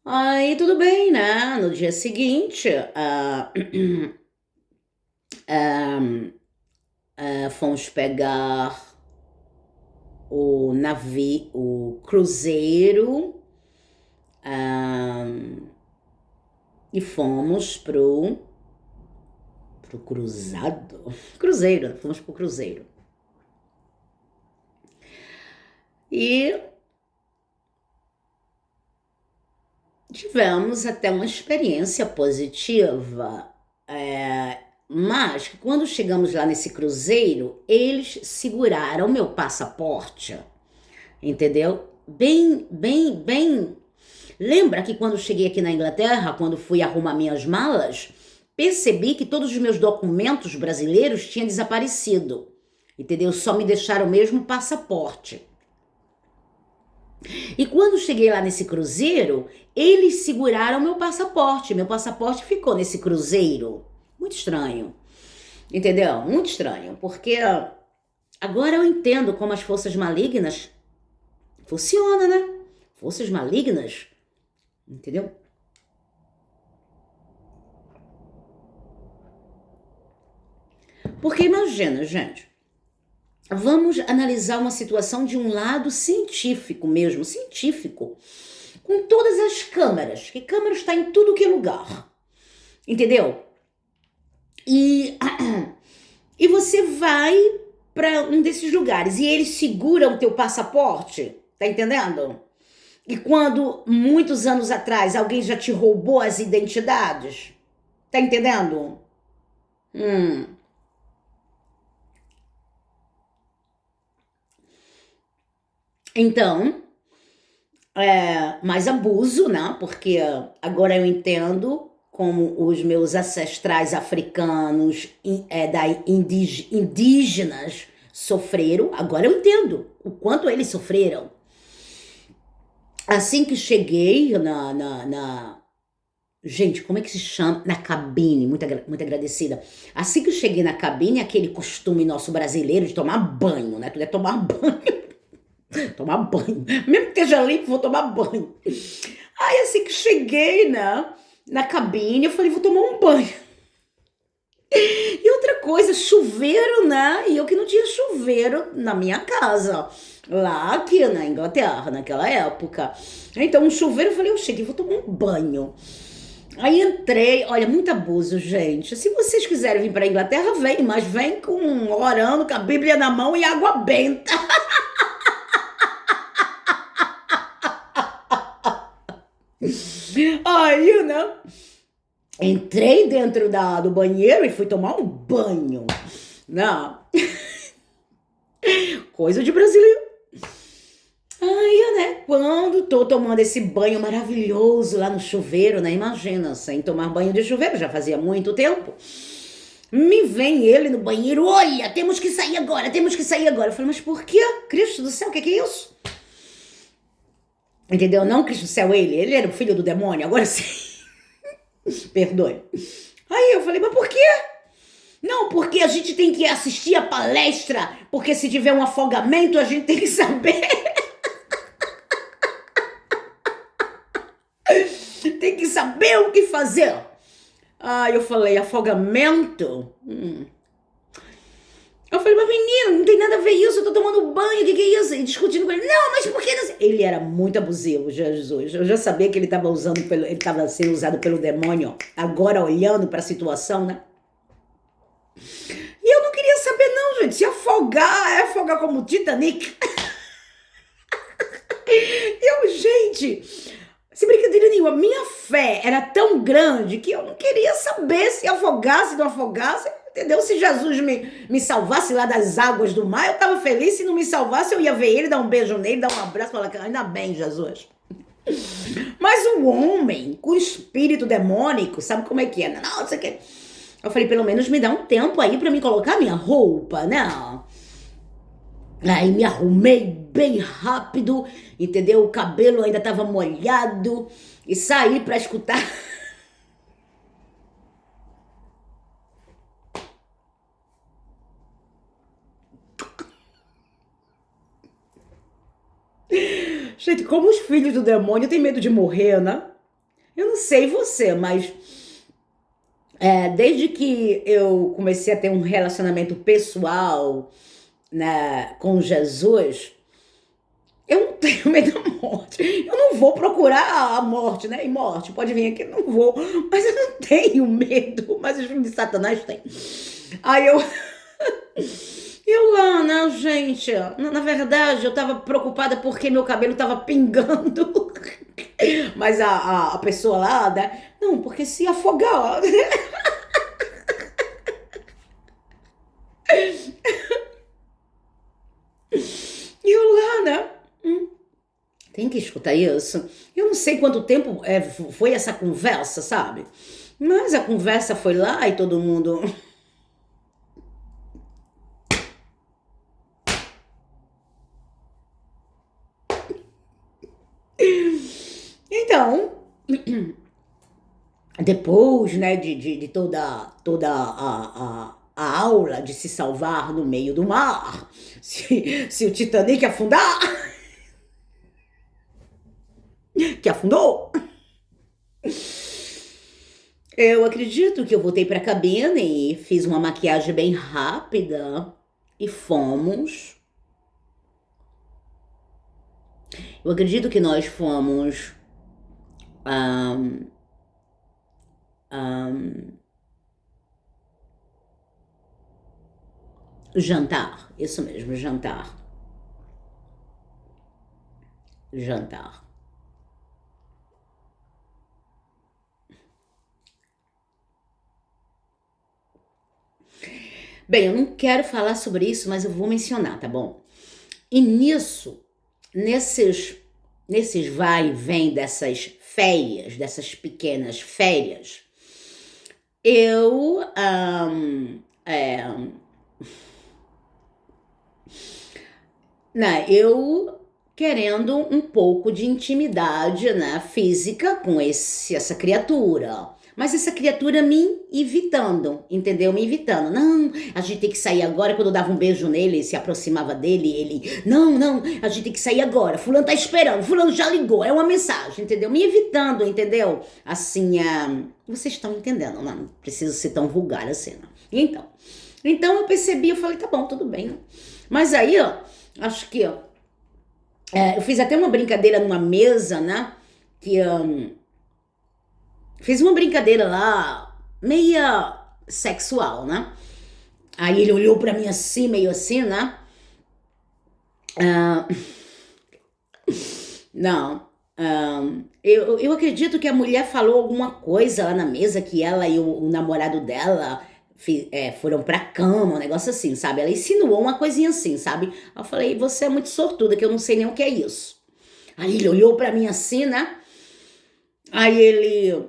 [SPEAKER 1] Aí tudo bem, né? No dia seguinte, fomos pegar o navio, o cruzeiro, e fomos pro cruzado? Cruzeiro, fomos pro cruzeiro. E tivemos até uma experiência positiva, mas quando chegamos lá nesse cruzeiro, eles seguraram meu passaporte, entendeu? Bem. Lembra que quando cheguei aqui na Inglaterra, quando fui arrumar minhas malas, percebi que todos os meus documentos brasileiros tinham desaparecido, entendeu? Só me deixaram o mesmo passaporte. E quando cheguei lá nesse cruzeiro, eles seguraram meu passaporte. Meu passaporte ficou nesse cruzeiro. Muito estranho, entendeu? Muito estranho, porque agora eu entendo como as forças malignas funcionam, né? Forças malignas, entendeu? Porque imagina, gente, vamos analisar uma situação de um lado científico mesmo, científico, com todas as câmeras, que câmera está em tudo que é lugar, entendeu? E você vai para um desses lugares e eles seguram o teu passaporte, tá entendendo? E quando, muitos anos atrás, alguém já te roubou as identidades, tá entendendo? Então, mais abuso, né? Porque agora eu entendo como os meus ancestrais africanos, indígenas sofreram. Agora eu entendo o quanto eles sofreram. Assim que cheguei gente, como é que se chama? Na cabine, muito agradecida. Assim que eu cheguei na cabine, aquele costume nosso brasileiro de tomar banho, né? Tudo é tomar banho. Tomar banho. Mesmo que esteja limpo, vou tomar banho. Aí assim que cheguei, né, na cabine, eu falei, vou tomar um banho. E outra coisa, chuveiro, né? E eu que não tinha chuveiro na minha casa. Lá aqui na Inglaterra, naquela época. Então, um chuveiro, eu falei, eu cheguei, vou tomar um banho. Aí entrei, olha, muito abuso, gente. Se vocês quiserem vir para Inglaterra, vem, mas vem orando, com a Bíblia na mão e água benta. Aí, né? Entrei dentro do banheiro e fui tomar um banho. Não. Coisa de brasileiro. Aí, né? Quando tô tomando esse banho maravilhoso lá no chuveiro, né? Imagina, sem tomar banho de chuveiro, já fazia muito tempo. Me vem ele no banheiro, olha, temos que sair agora, temos que sair agora. Eu falei, mas por quê? Cristo do céu, o que é isso? Entendeu? Não Cristo do céu, ele era o filho do demônio, agora sim. Perdoe. Aí eu falei, mas por quê? Não, porque a gente tem que assistir a palestra, porque se tiver um afogamento, a gente tem que saber. Tem que saber o que fazer. Aí eu falei, afogamento? Eu falei, mas menino, não tem nada a ver isso, eu tô tomando banho, o que é isso? E discutindo com ele, não, mas por que não? Ele era muito abusivo, Jesus. Eu já sabia que ele estava sendo usado pelo demônio, agora olhando para a situação, né? E eu não queria saber não, gente, se afogar, é afogar como Titanic. Gente, sem brincadeira nenhuma, minha fé era tão grande que eu não queria saber se afogasse, não afogasse, entendeu? Se Jesus me salvasse lá das águas do mar, eu tava feliz. Se não me salvasse, eu ia ver ele, dar um beijo nele, dar um abraço, falar, ainda bem, Jesus. Mas o homem com espírito demônico, sabe como é que é? Não, isso aqui. Eu falei, pelo menos me dá um tempo aí pra me colocar minha roupa, né? Aí me arrumei bem rápido, entendeu? O cabelo ainda tava molhado e saí pra escutar. Gente, como os filhos do demônio têm medo de morrer, né? Eu não sei você, mas desde que eu comecei a ter um relacionamento pessoal, né, com Jesus, eu não tenho medo da morte. Eu não vou procurar a morte, né? E morte, pode vir aqui, não vou. Mas eu não tenho medo. Mas os filhos de Satanás têm. Aí eu lá, né, gente? Na verdade, eu tava preocupada porque meu cabelo tava pingando. Mas a pessoa lá, né? Não, porque se afogar. E eu lá, né? Tem que escutar isso. Eu não sei quanto tempo foi essa conversa, sabe? Mas a conversa foi lá e todo mundo. Então, depois, né, de toda a aula de se salvar no meio do mar, se o Titanic afundar, que afundou, eu acredito que eu voltei pra cabine e fiz uma maquiagem bem rápida e fomos. Eu acredito que nós fomos jantar, isso mesmo, jantar. Jantar. Bem, eu não quero falar sobre isso, mas eu vou mencionar, tá bom? E nesses nesses vai e vem dessas férias, dessas pequenas férias, eu né, eu querendo um pouco de intimidade, né, física com essa criatura. Mas essa criatura me evitando, entendeu? Me evitando. Não, a gente tem que sair agora. Quando eu dava um beijo nele, se aproximava dele, ele... Não, a gente tem que sair agora. Fulano tá esperando, fulano já ligou, é uma mensagem, entendeu? Me evitando, entendeu? Assim, vocês estão entendendo, não preciso ser tão vulgar assim, não. Então eu percebi, eu falei, tá bom, tudo bem. Né? Mas aí, ó, acho que... eu fiz até uma brincadeira numa mesa, né? Que... fiz uma brincadeira lá, meia sexual, né? Aí ele olhou pra mim assim, meio assim, né? Não. Eu acredito que a mulher falou alguma coisa lá na mesa, que ela e o namorado dela foram pra cama, um negócio assim, sabe? Ela insinuou uma coisinha assim, sabe? Eu falei, você é muito sortuda, que eu não sei nem o que é isso. Aí ele olhou pra mim assim, né? Aí ele...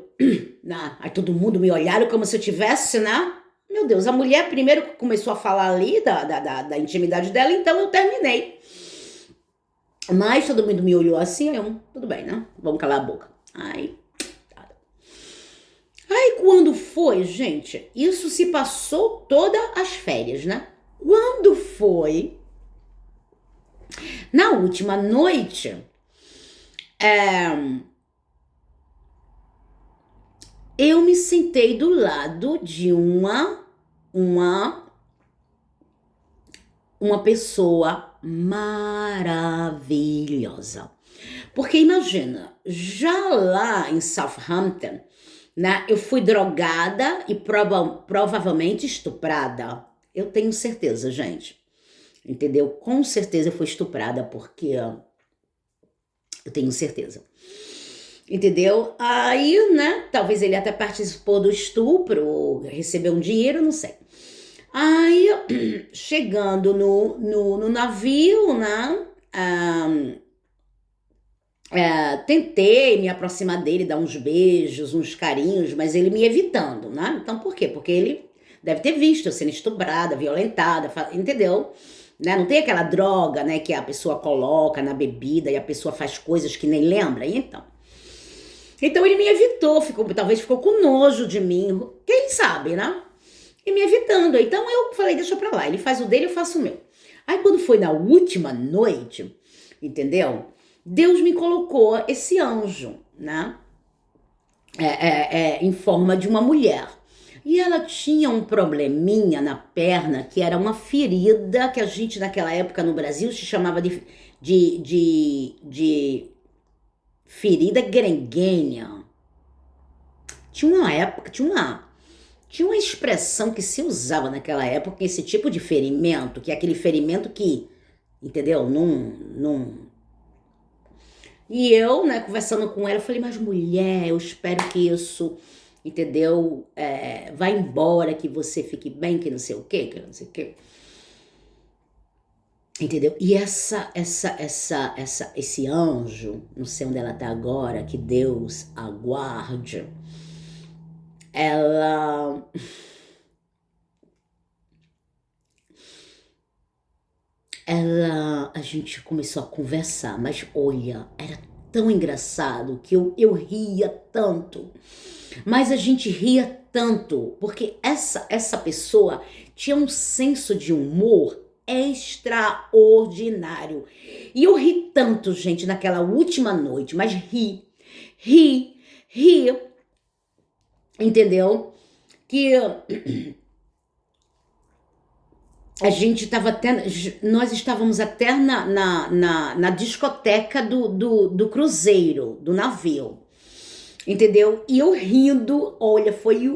[SPEAKER 1] aí todo mundo me olharam como se eu tivesse, né? Meu Deus, a mulher primeiro começou a falar ali da intimidade dela, então eu terminei. Mas todo mundo me olhou assim, tudo bem, né? Vamos calar a boca. Aí quando foi, gente, isso se passou todas as férias, né? Quando foi, na última noite, eu me sentei do lado de uma pessoa maravilhosa. Porque imagina, já lá em Southampton, né, eu fui drogada e provavelmente estuprada. Eu tenho certeza, gente. Entendeu? Com certeza eu fui estuprada, porque eu tenho certeza. Entendeu? Aí, né, talvez ele até participou do estupro, recebeu um dinheiro, não sei. Aí, chegando no navio, né, tentei me aproximar dele, dar uns beijos, uns carinhos, mas ele me evitando, né? Então, por quê? Porque ele deve ter visto eu sendo estuprada, violentada, entendeu? Né? Não tem aquela droga, né, que a pessoa coloca na bebida e a pessoa faz coisas que nem lembra, então ele me evitou, talvez ficou com nojo de mim, quem sabe, né? E me evitando. Então eu falei, deixa pra lá, ele faz o dele, eu faço o meu. Aí quando foi na última noite, entendeu? Deus me colocou esse anjo, né? Em forma de uma mulher. E ela tinha um probleminha na perna, que era uma ferida que a gente naquela época no Brasil se chamava de ferida grenguenha. Tinha uma expressão que se usava naquela época, esse tipo de ferimento, que é aquele ferimento que, entendeu? E eu, né, conversando com ela, eu falei, mas mulher, eu espero que isso, entendeu? Vá embora, que você fique bem, que não sei o quê, que não sei o quê. Entendeu? E esse anjo, não sei onde ela tá agora, que Deus aguarde, a gente começou a conversar, mas olha, era tão engraçado que eu ria tanto, mas a gente ria tanto, porque essa pessoa tinha um senso de humor extraordinário. E eu ri tanto, gente, naquela última noite, mas ri, entendeu? Que nós estávamos até na discoteca do cruzeiro, do navio, entendeu? E eu rindo, olha, foi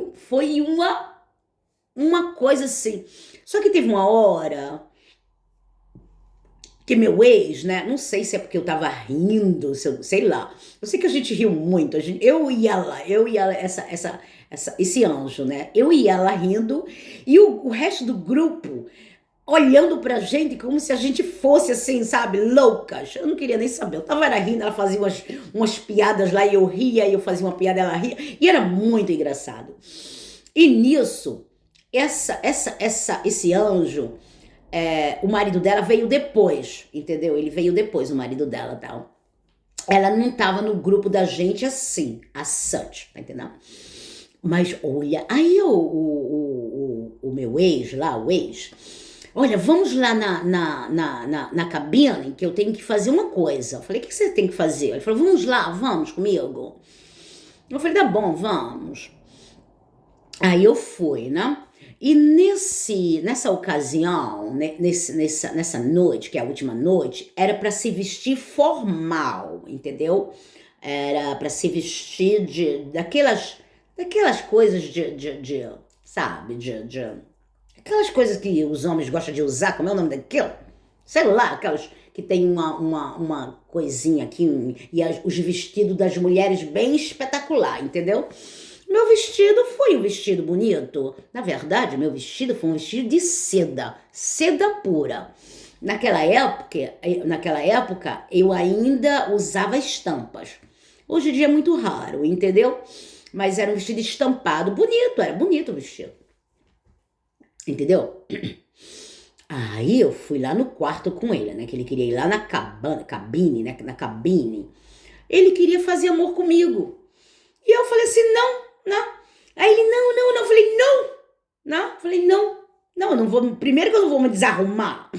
[SPEAKER 1] uma coisa assim. Só que teve uma hora que meu ex, né, não sei se é porque eu tava rindo, sei lá. Eu sei que a gente riu muito, eu e ela, esse anjo, né? Eu e ela rindo, e o resto do grupo olhando pra gente como se a gente fosse assim, sabe, loucas. Eu não queria nem saber. Eu tava era rindo, ela fazia umas piadas lá e eu ria, e eu fazia uma piada, ela ria. E era muito engraçado. E nisso, esse anjo, o marido dela veio depois, entendeu? Ele veio depois, o marido dela, tal. Ela não tava no grupo da gente assim, as such, tá entendendo? Mas olha, aí o meu ex lá, o ex, olha, vamos lá na cabine que eu tenho que fazer uma coisa. Eu falei, o que você tem que fazer? Ele falou, vamos lá, vamos comigo. Eu falei, tá bom, vamos. Aí eu fui, né? E nessa ocasião, nessa noite, que é a última noite, era para se vestir formal, entendeu? Era para se vestir daquelas coisas sabe, aquelas coisas que os homens gostam de usar, como é o nome daquilo? Sei lá, aquelas que tem uma coisinha aqui, e os vestidos das mulheres bem espetacular, entendeu? Meu vestido foi um vestido bonito. Na verdade, meu vestido foi um vestido de seda, seda pura. Naquela época, eu ainda usava estampas. Hoje em dia é muito raro, entendeu? Mas era um vestido estampado, bonito, era bonito o vestido. Entendeu? Aí eu fui lá no quarto com ele, né? Que ele queria ir lá na cabine, né? Na cabine. Ele queria fazer amor comigo. E eu falei assim, não. Aí ele, não. Eu falei, não. Eu falei, não, eu não vou. Primeiro que eu não vou me desarrumar.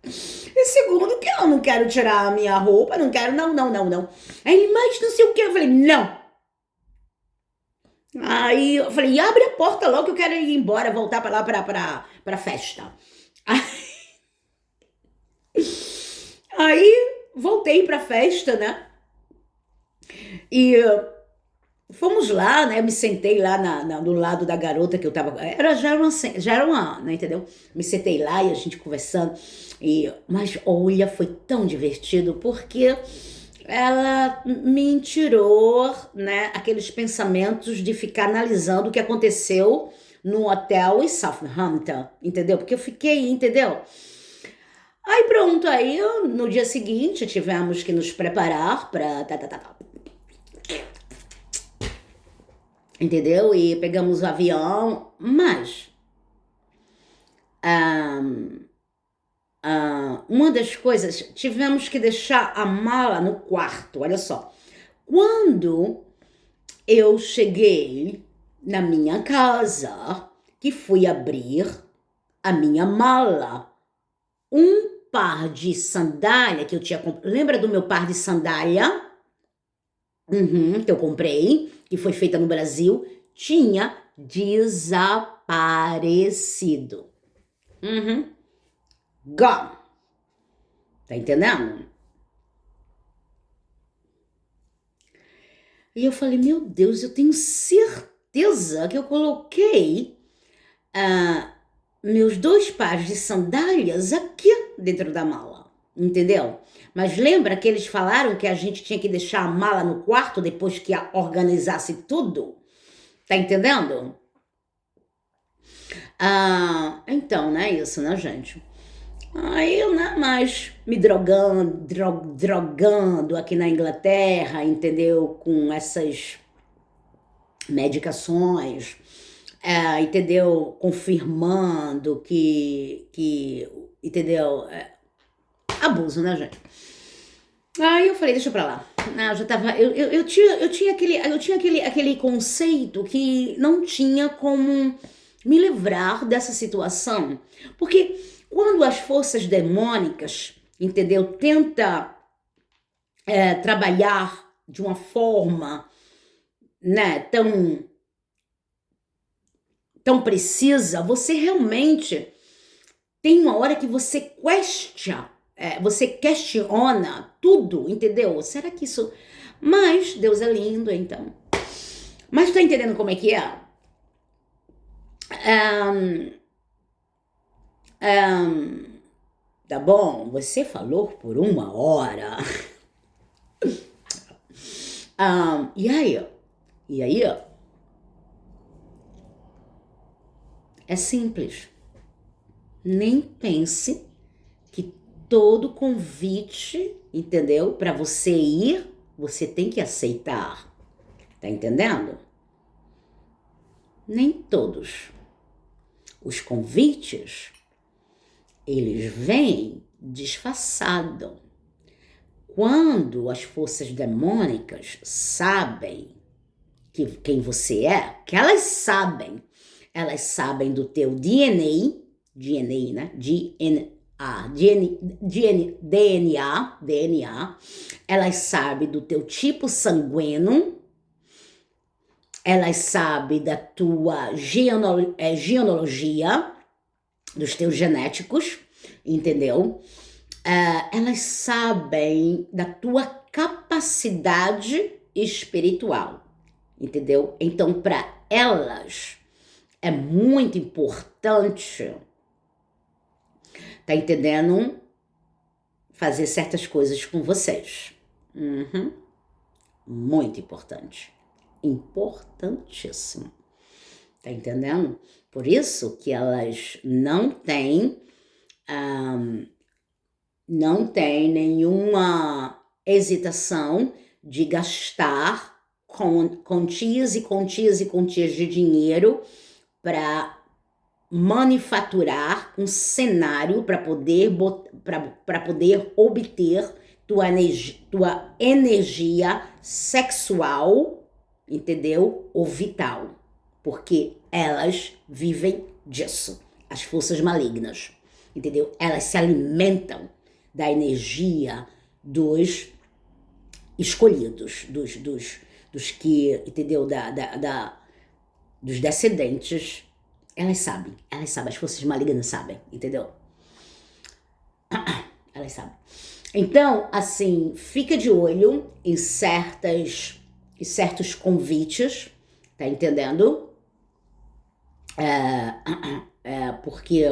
[SPEAKER 1] E segundo que eu não quero tirar a minha roupa, não quero, não. Aí ele, mas não sei o que. Eu falei, não. Aí eu falei, abre a porta logo que eu quero ir embora, voltar pra lá pra festa. Aí voltei pra festa, né? E fomos lá, né? Me sentei lá do lado da garota que eu tava. Já era uma, né? Entendeu? Me sentei lá e a gente conversando. Mas olha, foi tão divertido porque ela me tirou, né? Aqueles pensamentos de ficar analisando o que aconteceu no hotel em Southampton, entendeu? Porque eu fiquei, entendeu? Aí pronto, aí no dia seguinte tivemos que nos preparar pra entendeu? E pegamos o avião, mas uma das coisas, tivemos que deixar a mala no quarto, olha só. Quando eu cheguei na minha casa, que fui abrir a minha mala, um par de sandália que eu tinha comprado, lembra do meu par de sandália? Que eu comprei, que foi feita no Brasil, tinha desaparecido. Gone. Tá entendendo? E eu falei, meu Deus, eu tenho certeza que eu coloquei meus 2 pares de sandálias aqui dentro da mala, entendeu? Mas lembra que eles falaram que a gente tinha que deixar a mala no quarto depois que organizasse tudo? Tá entendendo? Então, né, isso, né, gente? Aí, né, mas me drogando aqui na Inglaterra, entendeu? Com essas medicações, entendeu? Confirmando que entendeu? Abuso, né, gente? Aí eu falei, deixa pra lá. Eu já tava. Eu tinha aquele conceito que não tinha como me livrar dessa situação. Porque quando as forças demônicas, entendeu, tenta trabalhar de uma forma, né, tão precisa, você realmente tem uma hora que você questiona tudo, entendeu? Será que isso... Mas Deus é lindo, então. Mas tá entendendo como é que é? Tá bom, você falou por 1 hora. E aí? É simples. Nem pense que todo convite, entendeu? Para você ir, você tem que aceitar. Tá entendendo? Nem todos. Os convites, eles vêm disfarçados. Quando as forças demônicas sabem quem você é, que elas sabem do teu DNA, né? DNA, elas sabem do teu tipo sanguíneo, elas sabem da tua genealogia, dos teus genéticos, entendeu? Elas sabem da tua capacidade espiritual, entendeu? Então, para elas, é muito importante, tá entendendo? Fazer certas coisas com vocês. Muito importante. Importantíssimo. Tá entendendo? Por isso que elas não têm nenhuma hesitação de gastar quantias e quantias e quantias de dinheiro para manufaturar um cenário para poder obter tua energia sexual, entendeu? Ou vital. Porque elas vivem disso. As forças malignas, entendeu? Elas se alimentam da energia dos escolhidos, dos que, entendeu? Dos descendentes. Elas sabem, as forças malignas sabem, entendeu? Elas sabem. Então, assim, fica de olho em certos convites, tá entendendo? Porque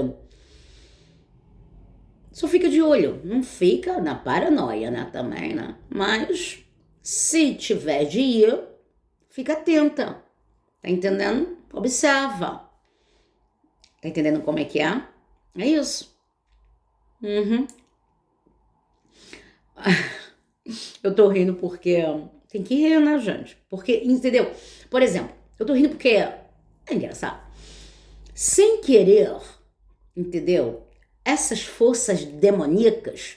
[SPEAKER 1] só fica de olho, não fica na paranoia, né, também, né? Mas se tiver de ir, fica atenta, tá entendendo? Observa. Tá entendendo como é que é? É isso. Eu tô rindo porque tem que rir, né, gente? Porque, entendeu? Por exemplo, eu tô rindo porque é engraçado. Sem querer, entendeu? Essas forças demoníacas,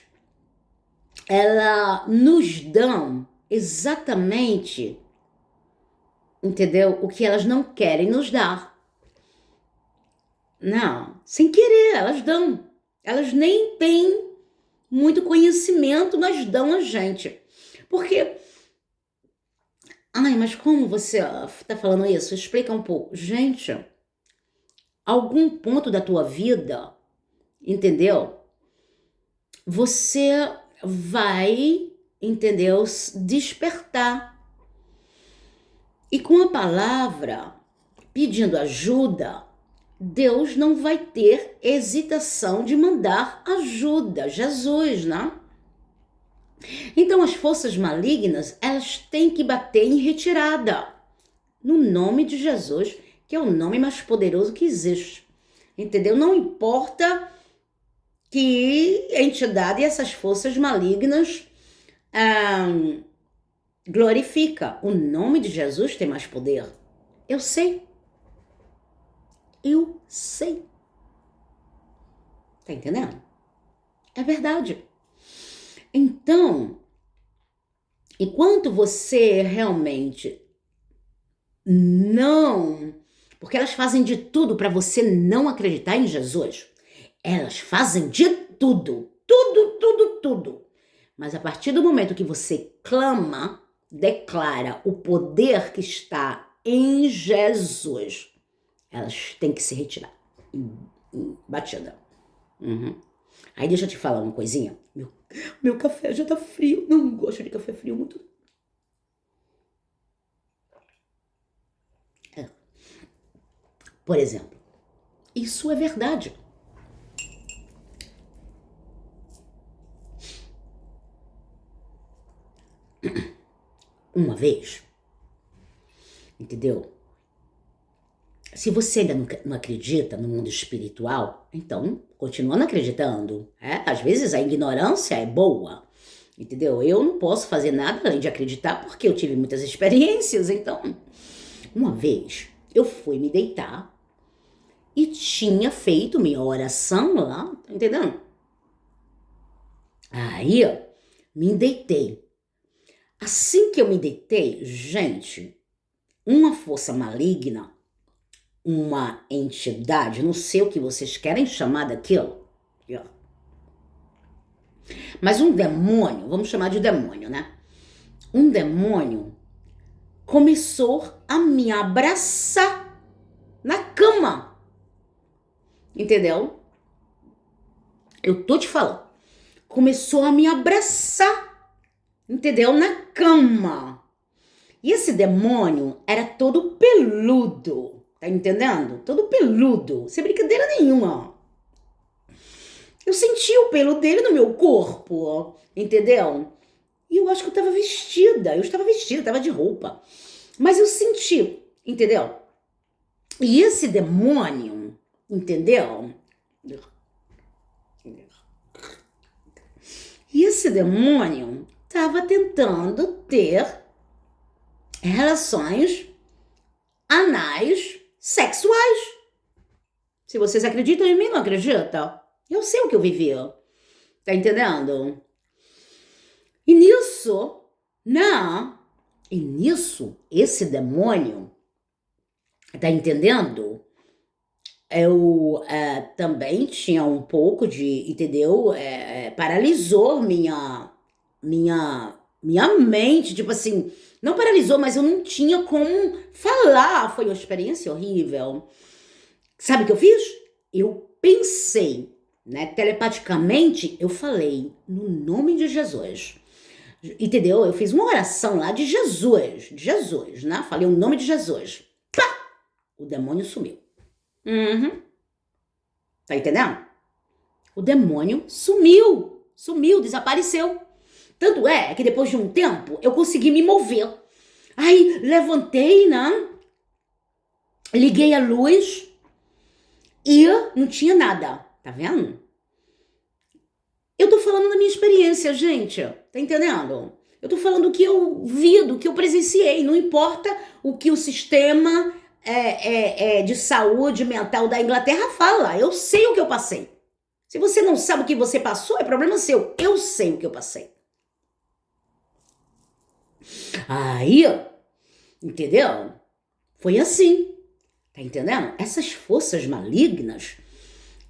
[SPEAKER 1] elas nos dão exatamente, entendeu? O que elas não querem nos dar. Não, sem querer, elas dão. Elas nem têm muito conhecimento, mas dão a gente. Porque, ai, mas como você tá falando isso? Explica um pouco. Gente, algum ponto da tua vida, entendeu? Você vai, entendeu? Despertar. E com a palavra, pedindo ajuda, Deus não vai ter hesitação de mandar ajuda. Jesus, né? Então as forças malignas, elas têm que bater em retirada. No nome de Jesus, que é o nome mais poderoso que existe. Entendeu? Não importa que a entidade e essas forças malignas glorifica. O nome de Jesus tem mais poder. Eu sei. Eu sei. Tá entendendo? É verdade. Então, enquanto você realmente não... Porque elas fazem de tudo para você não acreditar em Jesus. Elas fazem de tudo. Tudo, tudo, tudo. Mas a partir do momento que você clama, declara o poder que está em Jesus, elas têm que se retirar. Batida. Aí deixa eu te falar uma coisinha. Meu café já tá frio. Não gosto de café frio muito. Por exemplo, isso é verdade. Uma vez, entendeu? Se você ainda não acredita no mundo espiritual, então continua não acreditando. Às vezes a ignorância é boa, entendeu? Eu não posso fazer nada além de acreditar porque eu tive muitas experiências. Então, uma vez eu fui me deitar e tinha feito minha oração lá, tá entendendo? Aí, me deitei. Assim que eu me deitei, gente, uma força maligna, uma entidade, não sei o que vocês querem chamar daquilo, mas um demônio, vamos chamar de demônio, né? Um demônio começou a me abraçar na cama, entendeu? Eu tô te falando. Começou a me abraçar, entendeu? Na cama. E esse demônio era todo peludo, tá entendendo? Todo peludo, sem brincadeira nenhuma. Eu senti o pelo dele no meu corpo, entendeu? E eu acho que eu estava vestida, estava de roupa. Mas eu senti, entendeu? E esse demônio, entendeu? E esse demônio estava tentando ter relações anais sexuais. Se vocês acreditam em mim, não acreditam? Eu sei o que eu vivi. Tá entendendo? E nisso, esse demônio, tá entendendo? Eu também tinha um pouco de, entendeu? Paralisou minha mente, tipo assim, não paralisou, mas eu não tinha como falar. Foi uma experiência horrível. Sabe o que eu fiz? Eu pensei, né? Telepaticamente, eu falei, no nome de Jesus. Entendeu? Eu fiz uma oração lá de Jesus, né? Falei o nome de Jesus. Pá! O demônio sumiu. Tá entendendo? O demônio sumiu, desapareceu. Tanto é que depois de um tempo eu consegui me mover. Aí levantei, né? Liguei a luz e não tinha nada. Tá vendo? Eu tô falando da minha experiência, gente. Tá entendendo? Eu tô falando do que eu vi, do que eu presenciei. Não importa o que o sistema de saúde mental da Inglaterra fala. Eu sei o que eu passei. Se você não sabe o que você passou, é problema seu. Eu sei o que eu passei. Aí, entendeu? Foi assim. Tá entendendo? Essas forças malignas,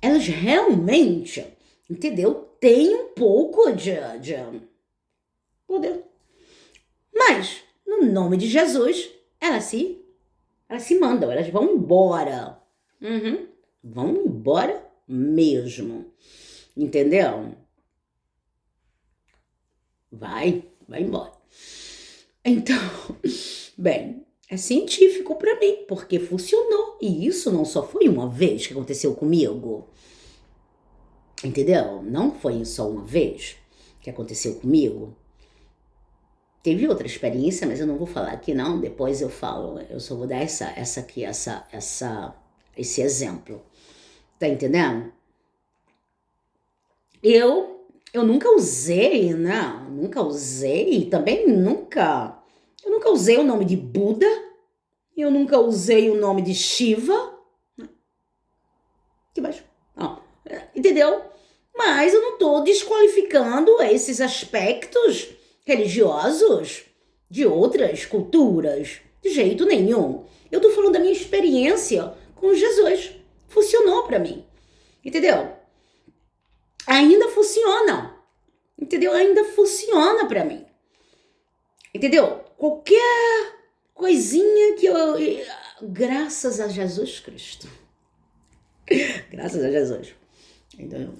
[SPEAKER 1] elas realmente, entendeu? Têm um pouco de poder. Mas, no nome de Jesus, elas se mandam, elas vão embora. Vão embora mesmo. Entendeu? Vai embora. Então, bem, é científico pra mim, porque funcionou. E isso não só foi uma vez que aconteceu comigo. Entendeu? Não foi só uma vez que aconteceu comigo. Teve outra experiência, mas eu não vou falar aqui não, depois eu falo. Eu só vou dar esse exemplo. Tá entendendo? Eu nunca usei, né? Também nunca. Eu nunca usei o nome de Buda. Eu nunca usei o nome de Shiva. Que baixo. Entendeu? Mas eu não tô desqualificando esses aspectos religiosos de outras culturas. De jeito nenhum. Eu tô falando da minha experiência com Jesus. Funcionou pra mim. Entendeu? Ainda funciona. Entendeu? Ainda funciona pra mim. Entendeu? Qualquer coisinha que eu... Graças a Jesus Cristo. Graças a Jesus. Entendeu?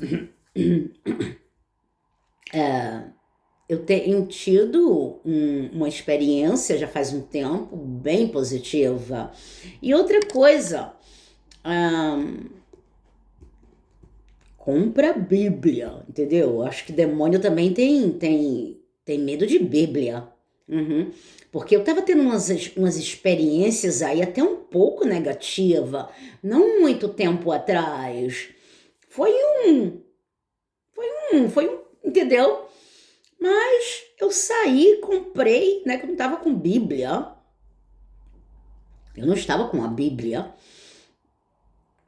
[SPEAKER 1] Eu tenho tido uma experiência já faz um tempo bem positiva. E outra coisa, compra a Bíblia, entendeu? Acho que demônio também tem medo de Bíblia. Uhum. Porque eu tava tendo umas experiências aí até um pouco negativa, não muito tempo atrás. Foi um, entendeu? Mas eu saí, comprei, né, que eu não tava com Bíblia. Eu não estava com a Bíblia.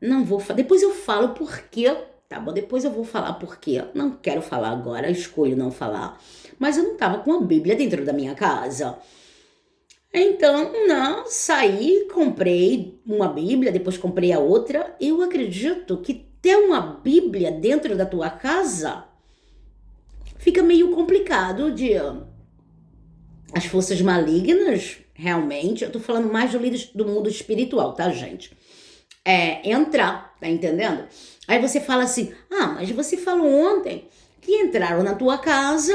[SPEAKER 1] Não vou falar. Depois eu falo por quê. Tá bom, depois eu vou falar por quê. Não quero falar agora, escolho não falar. Mas eu não estava com a Bíblia dentro da minha casa. Então, não, saí, comprei uma Bíblia, depois comprei a outra. Eu acredito que ter uma Bíblia dentro da tua casa fica meio complicado de as forças malignas, realmente. Eu tô falando mais do mundo espiritual, tá, gente? Entrar, tá entendendo? Aí você fala assim, mas você falou ontem que entraram na tua casa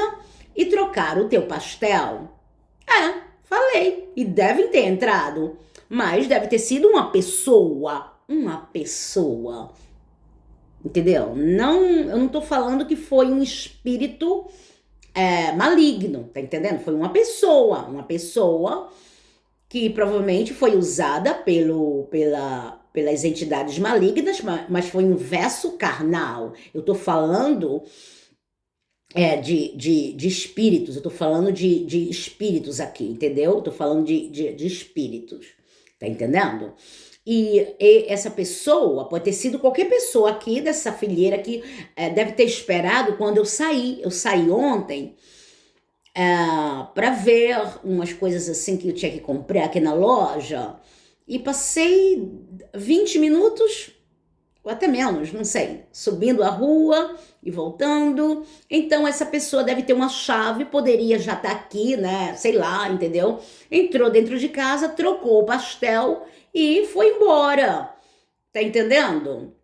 [SPEAKER 1] e trocaram o teu pastel. Falei, e devem ter entrado, mas deve ter sido uma pessoa, entendeu? Não, eu não tô falando que foi um espírito maligno, tá entendendo? Foi uma pessoa que provavelmente foi usada pelas entidades malignas, mas foi um verso carnal. Eu tô falando de espíritos, eu tô falando de espíritos aqui, entendeu? Eu tô falando de espíritos, tá entendendo? E essa pessoa pode ter sido qualquer pessoa aqui dessa fileira que deve ter esperado quando eu saí. Eu saí ontem para ver umas coisas assim que eu tinha que comprar aqui na loja e passei 20 minutos, ou até menos, não sei, subindo a rua e voltando. Então essa pessoa deve ter uma chave, poderia já estar aqui, né? Sei lá, entendeu? Entrou dentro de casa, trocou o pastel e foi embora. Tá entendendo?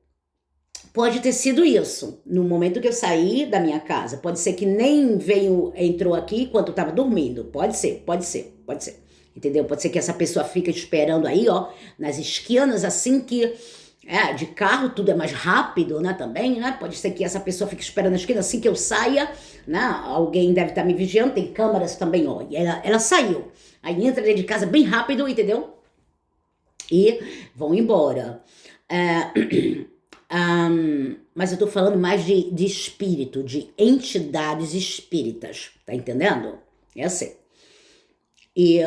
[SPEAKER 1] Pode ter sido isso, no momento que eu saí da minha casa. Pode ser que nem entrou aqui enquanto eu tava dormindo. Pode ser. Entendeu? Pode ser que essa pessoa fica esperando aí, ó, nas esquinas, assim que de carro tudo é mais rápido, né, também, né? Pode ser que essa pessoa fique esperando na esquina assim que eu saia, né? Alguém deve estar me vigiando, tem câmeras também, ó. E ela saiu. Aí entra dentro de casa bem rápido, entendeu? E vão embora. Mas eu tô falando mais de espírito, de entidades espíritas, tá entendendo? É assim. E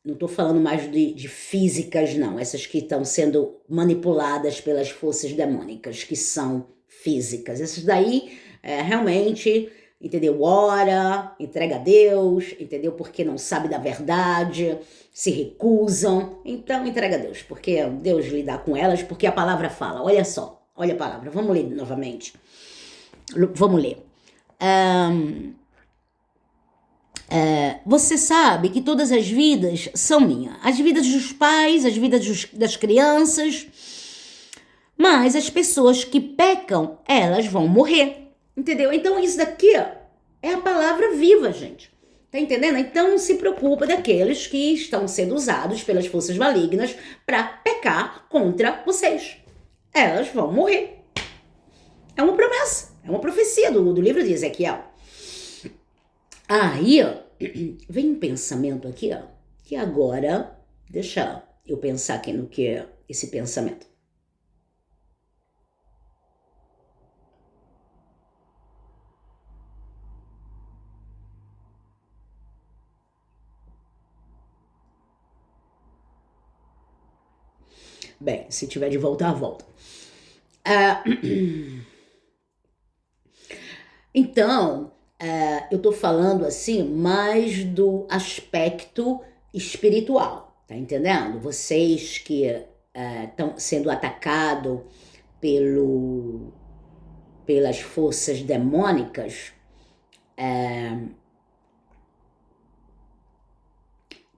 [SPEAKER 1] não tô falando mais de físicas, não. Essas que estão sendo manipuladas pelas forças demônicas, que são físicas. Essas daí, realmente, entendeu? Ora, entrega a Deus, entendeu? Porque não sabe da verdade, se recusam. Então, entrega a Deus, porque Deus lidar com elas, porque a palavra fala. Olha só, olha a palavra. Vamos ler novamente. Vamos ler. Você sabe que todas as vidas são minhas. As vidas dos pais, as vidas das crianças. Mas as pessoas que pecam, elas vão morrer. Entendeu? Então isso daqui é a palavra viva, gente. Tá entendendo? Então não se preocupa daqueles que estão sendo usados pelas forças malignas para pecar contra vocês. Elas vão morrer. É uma promessa, é uma profecia do livro de Ezequiel. Aí, vem um pensamento aqui, que agora, deixa eu pensar aqui no que é esse pensamento. Bem, se tiver de voltar, volta. Então, eu tô falando assim mais do aspecto espiritual, tá entendendo? Vocês que estão sendo atacados pelas forças demônicas,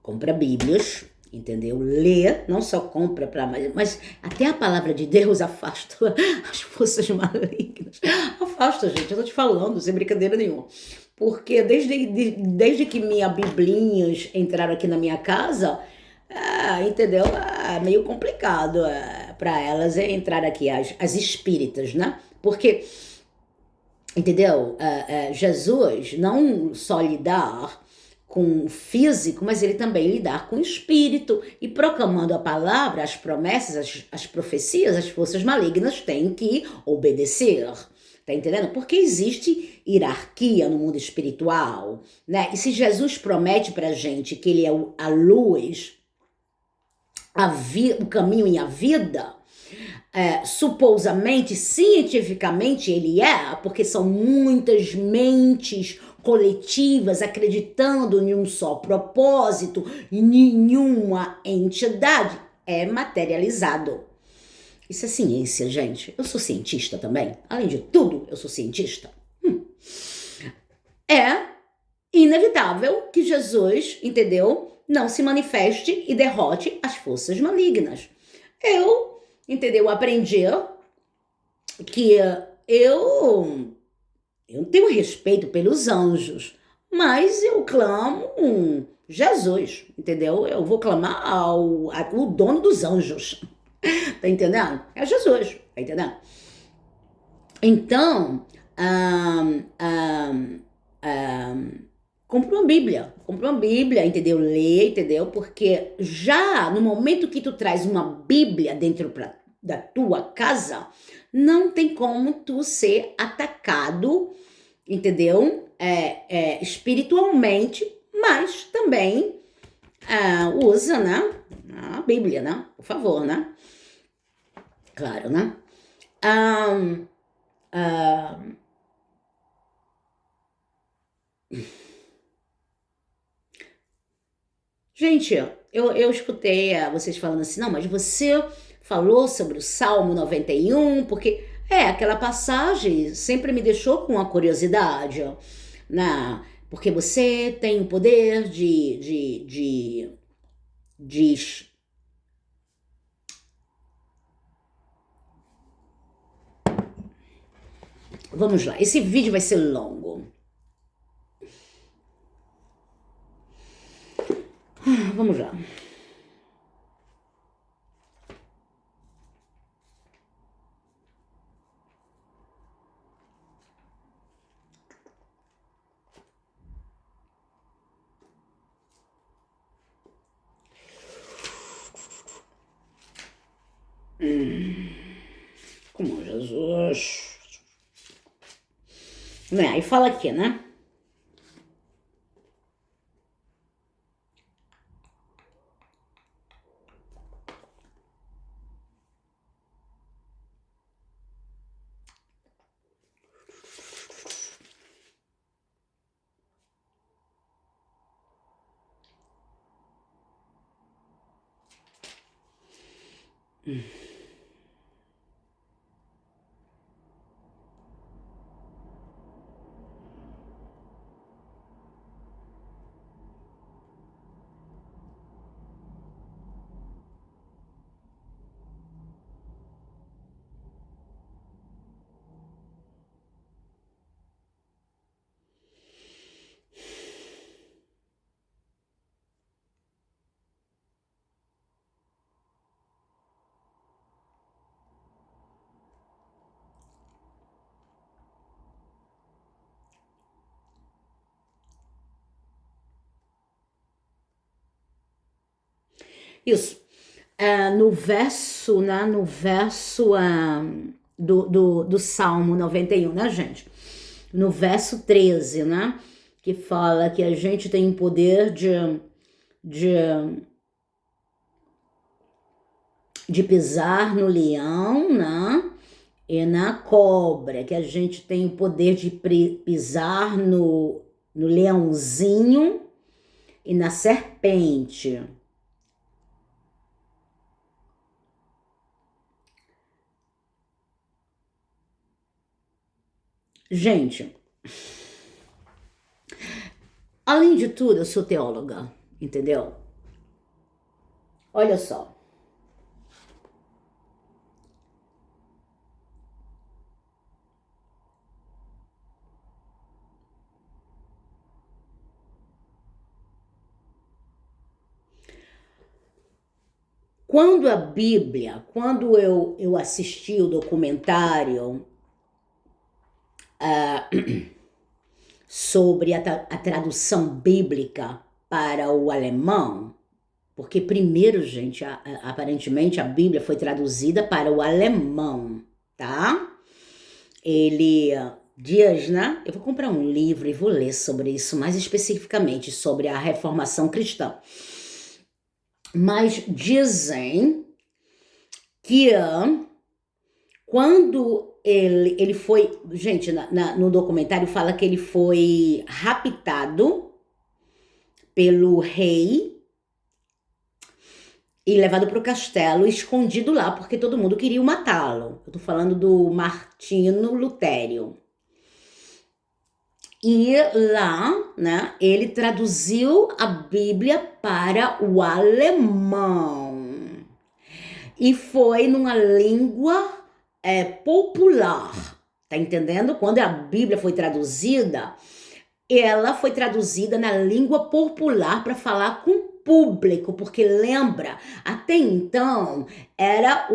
[SPEAKER 1] compra Bíblias, entendeu? Lê, não só compra mas até a palavra de Deus afasta as forças malignas. Afasta, gente, eu tô te falando, sem brincadeira nenhuma. Porque desde que minhas biblinhas entraram aqui na minha casa, entendeu? É meio complicado para elas entrar aqui, as espíritas, né? Porque, entendeu? Jesus não só lidar com o físico, mas ele também lidar com o espírito. E proclamando a palavra, as promessas, as profecias, as forças malignas têm que obedecer. Tá entendendo? Porque existe hierarquia no mundo espiritual, né? E se Jesus promete pra gente que ele é a luz, o caminho e a vida, supostamente, cientificamente ele é, porque são muitas mentes coletivas acreditando em um só propósito, em uma entidade, é materializado. Isso é ciência, gente. Eu sou cientista também. Além de tudo, eu sou cientista. É inevitável que Jesus, entendeu, não se manifeste e derrote as forças malignas. Eu, entendeu, aprendi que eu tenho respeito pelos anjos, mas eu clamo Jesus, entendeu? Eu vou clamar o dono dos anjos. Tá entendendo? É Jesus, tá entendendo? Então, compra uma Bíblia, entendeu? Lê, entendeu? Porque já no momento que tu traz uma Bíblia dentro da tua casa, não tem como tu ser atacado, entendeu? Espiritualmente, mas também usa, né? A Bíblia, né? Por favor, né? Claro, né? Gente, eu escutei vocês falando assim, não, mas você falou sobre o Salmo 91, porque aquela passagem sempre me deixou com a curiosidade, né? Porque você tem o poder de Vamos lá, esse vídeo vai ser longo. Vamos lá. Como Jesus. Aí fala aqui, né? Isso. No verso, né? No verso do Salmo 91, né, gente? No verso 13, né? Que fala que a gente tem o poder de pisar no leão, né? E na cobra, que a gente tem o poder de pisar no leãozinho e na serpente. Gente, além de tudo, eu sou teóloga, entendeu? Olha só. Quando a Bíblia, quando eu assisti o documentário sobre a tradução bíblica para o alemão, porque primeiro, gente, aparentemente a Bíblia foi traduzida para o alemão, tá? Ele diz, né? Eu vou comprar um livro e vou ler sobre isso, mais especificamente sobre a reformação cristã. Mas dizem que quando ele foi... Gente, no documentário fala que ele foi raptado pelo rei e levado para o castelo, escondido lá, porque todo mundo queria matá-lo. Eu tô falando do Martinho Lutério. E lá, né, ele traduziu a Bíblia para o alemão. E foi numa língua popular, tá entendendo? Quando a Bíblia foi traduzida, ela foi traduzida na língua popular para falar com o público, porque lembra, até então era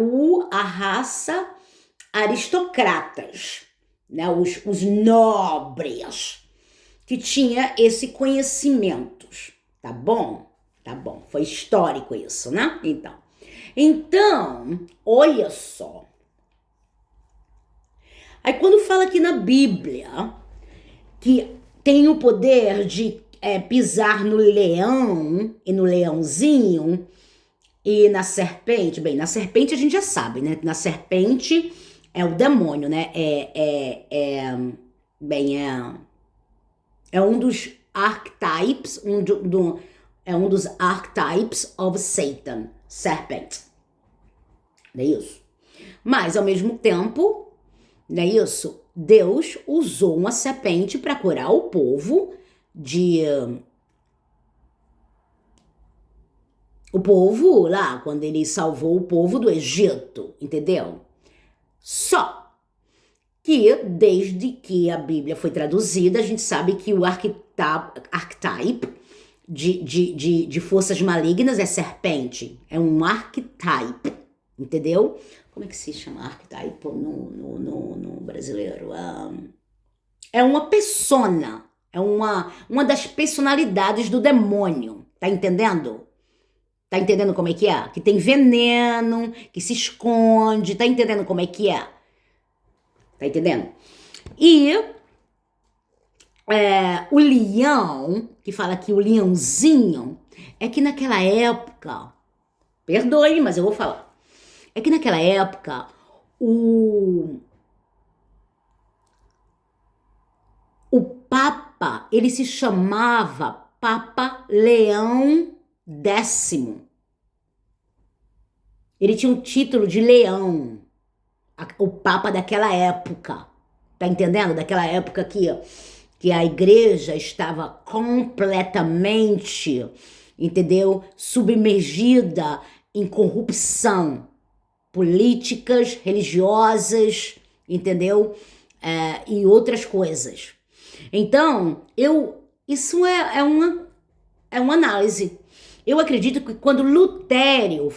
[SPEAKER 1] a raça aristocratas, né? Os nobres que tinha esse conhecimento, tá bom? Tá bom, foi histórico isso, né? Então, olha só. Aí quando fala aqui na Bíblia que tem o poder de pisar no leão e no leãozinho e na serpente, bem, na serpente a gente já sabe, né? Na serpente é o demônio, né? É um dos archetypes, é um dos archetypes of Satan, serpent. Não é isso? Mas, ao mesmo tempo, não é isso? Deus usou uma serpente para curar o povo o povo lá, quando ele salvou o povo do Egito, entendeu? Só que desde que a Bíblia foi traduzida, a gente sabe que o archetype de forças malignas é serpente. É um archetype, entendeu? Como é que se chama archetype no brasileiro? É uma persona, é uma das personalidades do demônio, tá entendendo? Tá entendendo como é? Que tem veneno, que se esconde, tá entendendo como é que é? Tá entendendo? E o leão, que fala que o leãozinho, é que naquela época, perdoe, mas eu vou falar, é que naquela época o Papa, ele se chamava Papa Leão X. Ele tinha um título de leão, o Papa daquela época, tá entendendo? Daquela época que a igreja estava completamente, entendeu? Submergida em corrupção, políticas, religiosas, entendeu? E outras coisas. Então, isso é uma análise. Eu acredito que quando Lutério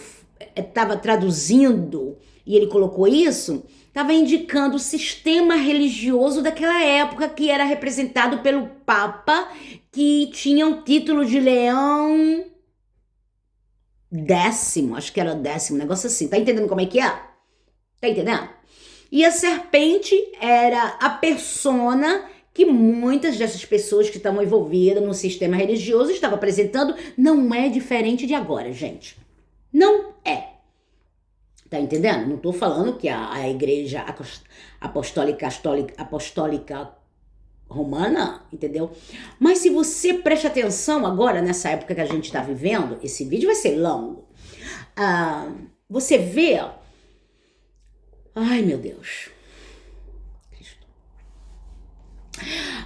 [SPEAKER 1] estava traduzindo e ele colocou isso, estava indicando o sistema religioso daquela época, que era representado pelo Papa, que tinha o título de Leão X, acho que era X, um negócio assim. Tá entendendo como é que é? Tá entendendo? E a serpente era a persona que muitas dessas pessoas que estavam envolvidas no sistema religioso estavam apresentando. Não é diferente de agora, gente. Não é. Tá entendendo? Não tô falando que a igreja apostólica romana, entendeu? Mas se você preste atenção agora, nessa época que a gente tá vivendo, esse vídeo vai ser longo, você vê... Ai, meu Deus.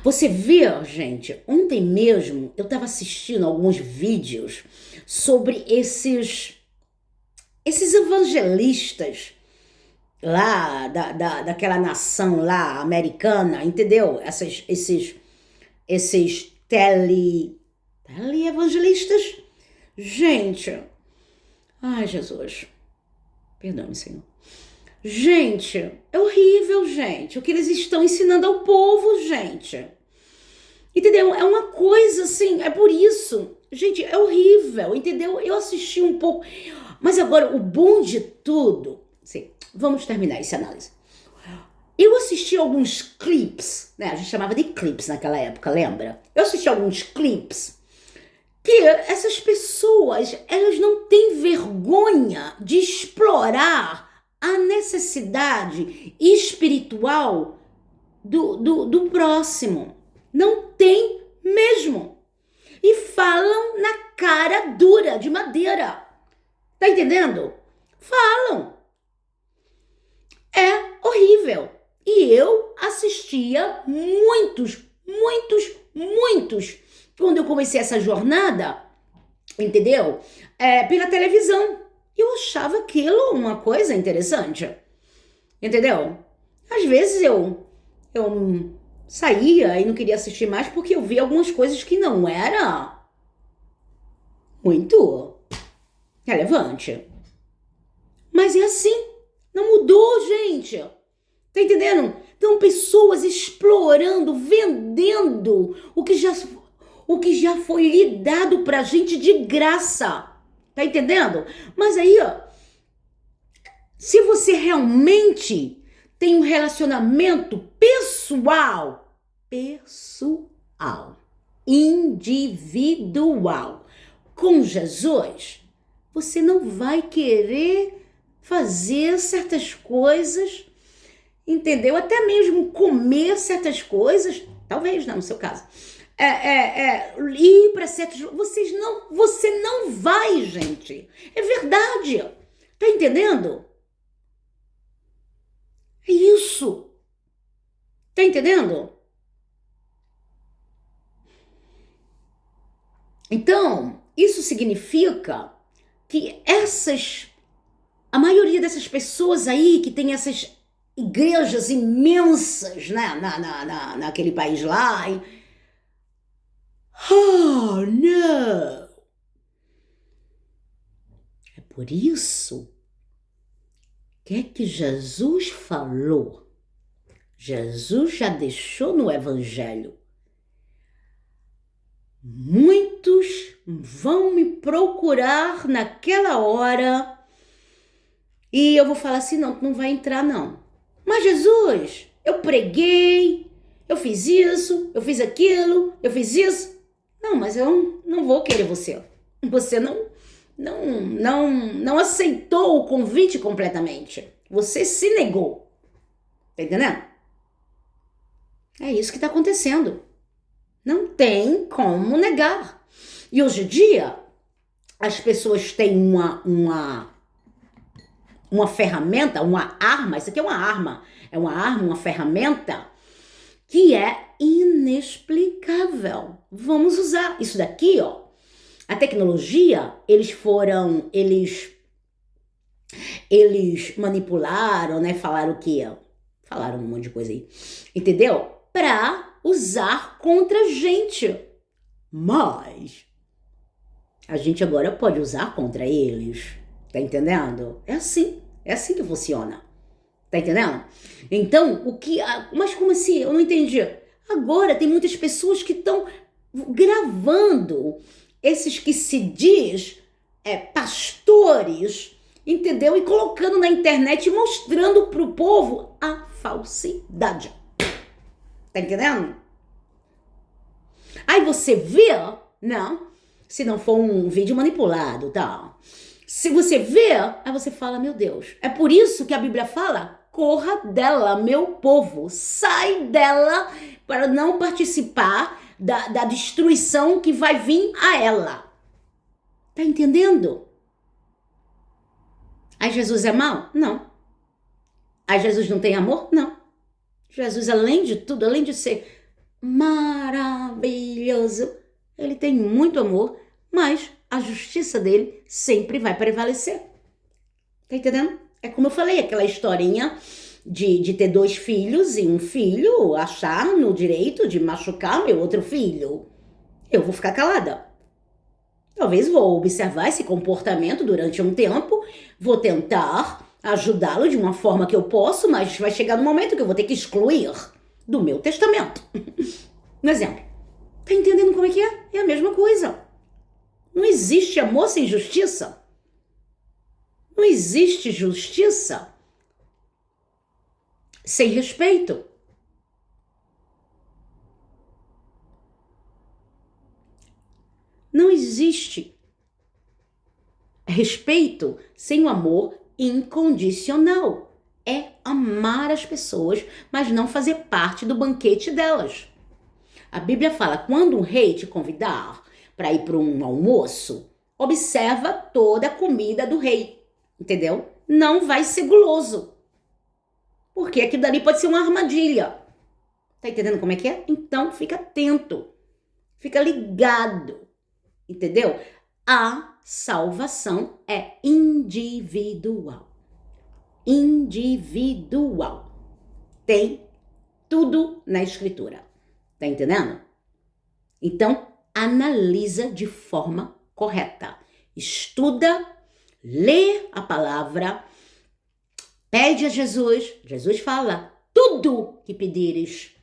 [SPEAKER 1] Você vê, gente, ontem mesmo eu tava assistindo alguns vídeos sobre esses evangelistas lá daquela nação lá americana, entendeu? Esses tele-evangelistas. Gente, ai, Jesus, perdoe-me, Senhor. Gente, é horrível, gente, o que eles estão ensinando ao povo, gente. Entendeu? É uma coisa assim, é por isso. Gente, é horrível, entendeu? Eu assisti um pouco. Mas agora, o bom de tudo. Sim, vamos terminar essa análise. Eu assisti alguns clips, né? A gente chamava de clips naquela época, lembra? Eu assisti alguns clips que essas pessoas, elas não têm vergonha de explorar a necessidade espiritual do próximo. Não tem mesmo. E falam na cara dura, de madeira. Tá entendendo? Falam. É horrível. E eu assistia muitos, quando eu comecei essa jornada, entendeu? Pela televisão. Eu achava aquilo uma coisa interessante. Entendeu? Às vezes eu saía e não queria assistir mais porque eu via algumas coisas que não era muito relevante. Mas é assim. Não mudou, gente. Tá entendendo? Então, pessoas explorando, vendendo o que já foi lhe dado pra gente de graça. Tá entendendo? Mas aí, ó, se você realmente tem um relacionamento pessoal, individual com Jesus, você não vai querer fazer certas coisas, entendeu? Até mesmo comer certas coisas, talvez não no seu caso. Ir para certos... Você não vai, gente. É verdade. Tá entendendo? É isso. Tá entendendo? Então, isso significa que a maioria dessas pessoas aí que tem essas igrejas imensas, né, naquele país lá. Oh, não! É por isso que Jesus falou. Jesus já deixou no Evangelho. Muitos vão me procurar naquela hora e eu vou falar assim, não, tu não vai entrar não. Mas Jesus, eu preguei, eu fiz isso, eu fiz aquilo, eu fiz isso. Não, mas eu não vou querer você. Você não aceitou o convite completamente. Você se negou. Tá entendendo? É isso que está acontecendo. Não tem como negar. E hoje em dia, as pessoas têm uma ferramenta, uma arma, isso aqui é uma arma, uma ferramenta que é inexplicável. Vamos usar isso daqui, ó. A tecnologia, eles manipularam, né? Falaram o quê? Falaram um monte de coisa aí, entendeu? Pra usar contra a gente. Mas a gente agora pode usar contra eles. Tá entendendo? É assim que funciona. Tá entendendo? Então, mas como assim? Eu não entendi. Agora tem muitas pessoas que estão gravando esses que se diz pastores, entendeu? E colocando na internet e mostrando pro povo a falsidade. Tá entendendo? Aí você vê, não, se não for um vídeo manipulado, tá? Se você vê, aí você fala, meu Deus, é por isso que a Bíblia fala, corra dela, meu povo, sai dela para não participar da destruição que vai vir a ela. Tá entendendo? Aí Jesus é mau? Não. Aí Jesus não tem amor? Não. Jesus, além de tudo, além de ser maravilhoso, ele tem muito amor, mas a justiça dele sempre vai prevalecer. Tá entendendo? É como eu falei, aquela historinha de ter 2 filhos e um filho achar no direito de machucar meu outro filho. Eu vou ficar calada. Talvez vou observar esse comportamento durante um tempo, vou tentar ajudá-lo de uma forma que eu posso, mas vai chegar no momento que eu vou ter que excluir do meu testamento. Um exemplo. Tá entendendo como é que é? É a mesma coisa. Não existe amor sem justiça. Não existe justiça sem respeito. Não existe respeito sem o amor incondicional. É amar as pessoas, mas não fazer parte do banquete delas. A Bíblia fala, quando um rei te convidar para ir para um almoço, observa toda a comida do rei, entendeu? Não vai ser guloso, porque aquilo dali pode ser uma armadilha. Tá entendendo como é que é? Então fica atento, fica ligado, entendeu? A salvação é individual. Individual. Tem tudo na Escritura. Tá entendendo? Então, analisa de forma correta. Estuda, lê a palavra, pede a Jesus. Jesus fala, tudo que pedires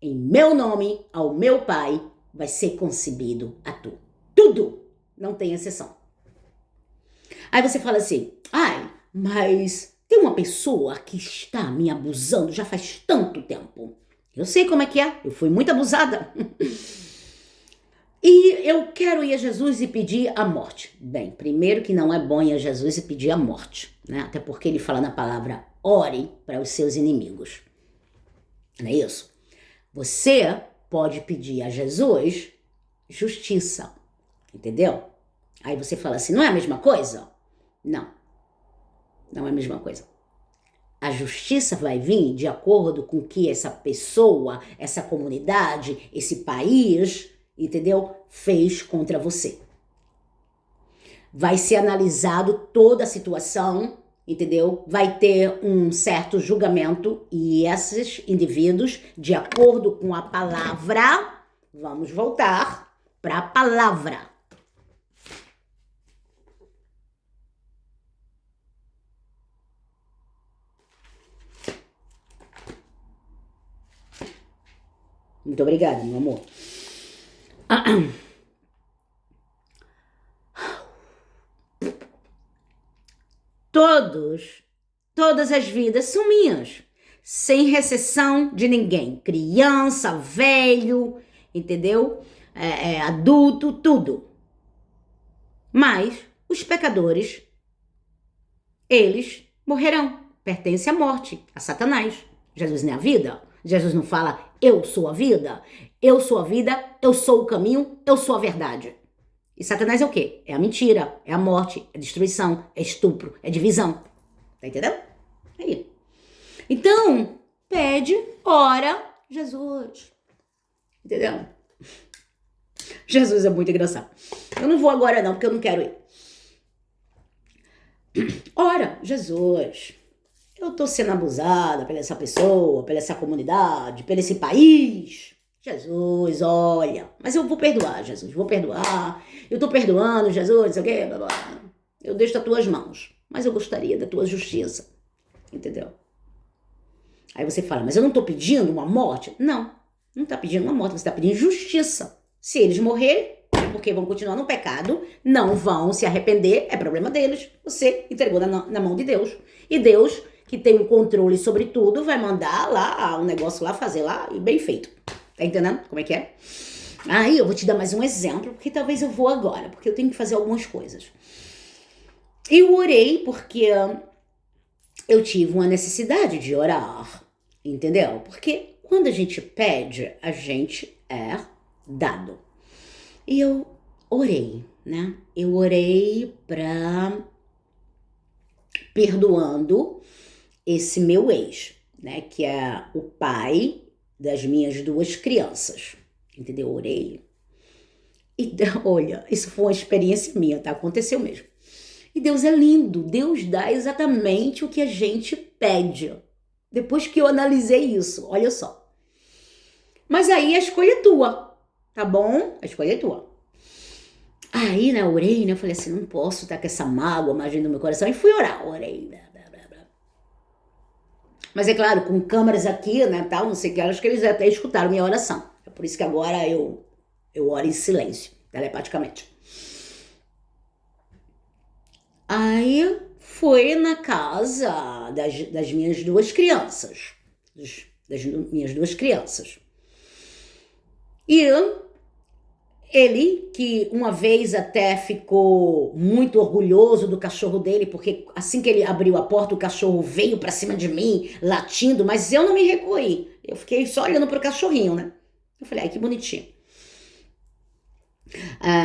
[SPEAKER 1] em meu nome ao meu Pai vai ser concebido a tu. Tudo. Não tem exceção. Aí você fala assim, ai, mas tem uma pessoa que está me abusando já faz tanto tempo. Eu sei como é que é, eu fui muito abusada. E eu quero ir a Jesus e pedir a morte. Bem, primeiro que não é bom ir a Jesus e pedir a morte, né? Até porque ele fala na palavra, ore para os seus inimigos. Não é isso? Você pode pedir a Jesus justiça, entendeu? Aí você fala assim, não é a mesma coisa? Não, não é a mesma coisa. A justiça vai vir de acordo com o que essa pessoa, essa comunidade, esse país, entendeu? Fez contra você. Vai ser analisado toda a situação, entendeu? Vai ter um certo julgamento e esses indivíduos, de acordo com a palavra, vamos voltar para a palavra. Muito obrigada, meu amor. Todas as vidas são minhas, sem recessão de ninguém. Criança, velho, entendeu? Adulto, tudo. Mas os pecadores, eles morrerão. Pertence à morte, a Satanás. Jesus não é a vida? Jesus não fala, eu sou a vida? Eu sou a vida, eu sou o caminho, eu sou a verdade. E Satanás é o quê? É a mentira, é a morte, é destruição, é estupro, é divisão. Tá entendendo? Aí. Então, pede, ora, Jesus. Entendeu? Jesus é muito engraçado. Eu não vou agora não, porque eu não quero ir. Ora, Jesus, eu tô sendo abusada por essa pessoa, por essa comunidade, por esse país. Jesus, olha, mas eu vou perdoar, Jesus, vou perdoar. Eu tô perdoando, Jesus, não sei o quê, blá, blá. Eu deixo nas tuas mãos, mas eu gostaria da tua justiça, entendeu? Aí você fala, mas eu não tô pedindo uma morte? Não, não tá pedindo uma morte, você tá pedindo justiça. Se eles morrerem, porque vão continuar no pecado, não vão se arrepender, é problema deles. Você entregou na mão de Deus. E Deus, que tem o controle sobre tudo, vai mandar lá um negócio lá, fazer lá, e bem feito. Tá entendendo como é que é? Aí eu vou te dar mais um exemplo, porque talvez eu vou agora, porque eu tenho que fazer algumas coisas. Eu orei porque eu tive uma necessidade de orar, entendeu? Porque quando a gente pede, a gente é dado. E eu orei, né? Eu orei perdoando esse meu ex, né? Que é o pai das minhas duas crianças, entendeu? Orei. E olha, isso foi uma experiência minha, tá? Aconteceu mesmo. E Deus é lindo, Deus dá exatamente o que a gente pede. Depois que eu analisei isso, olha só. Mas aí a escolha é tua, tá bom? A escolha é tua. Aí, né, orei, né? Eu falei assim, não posso estar com essa mágoa mais dentro do meu coração. E fui orar, orei. Blá, blá, blá, blá. Mas é claro, com câmeras aqui, né, tal, não sei o que, acho que eles até escutaram minha oração. É por isso que agora eu Eu oro em silêncio, telepaticamente. Aí foi na casa das minhas duas crianças. Das minhas duas crianças. E ele, que uma vez até ficou muito orgulhoso do cachorro dele, porque assim que ele abriu a porta, o cachorro veio pra cima de mim, latindo, mas eu não me recuei. Eu fiquei só olhando pro cachorrinho, né? Eu falei, ai, que bonitinho.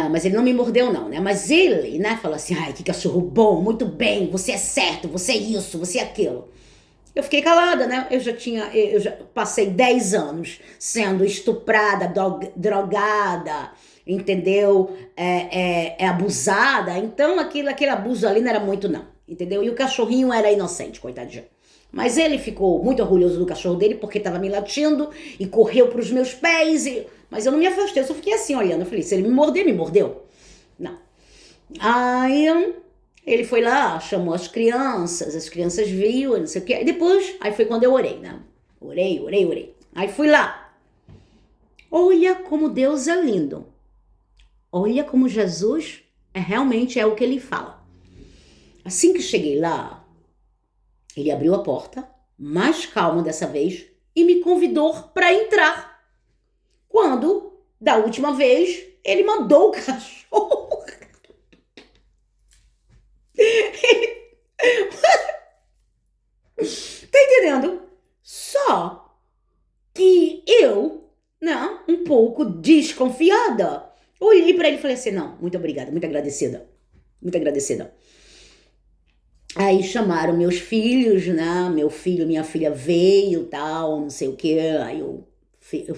[SPEAKER 1] Mas ele não me mordeu não, né? Mas ele, né, falou assim, ai, que cachorro bom, muito bem, você é certo, você é isso, você é aquilo. Eu fiquei calada, né? Eu já passei 10 anos sendo estuprada, drogada, entendeu? Abusada. Então aquele abuso ali não era muito não, entendeu? E o cachorrinho era inocente, coitadinho. Mas ele ficou muito orgulhoso do cachorro dele porque estava me latindo e correu para os meus pés. Mas eu não me afastei, eu só fiquei assim olhando. Eu falei, se ele me morder, me mordeu. Não. Aí ele foi lá, chamou as crianças viram, não sei o que. Aí depois, aí foi quando eu orei, né? Orei. Aí fui lá. Olha como Deus é lindo. Olha como Jesus realmente é o que ele fala. Assim que cheguei lá, ele abriu a porta, mais calmo dessa vez, e me convidou para entrar. Quando, da última vez, ele mandou o cachorro. Tá entendendo? Só que eu, né, um pouco desconfiada, olhei pra ele e falei assim, não, muito obrigada, muito agradecida. Aí chamaram meus filhos, né, meu filho, minha filha veio, tal, não sei o que, aí eu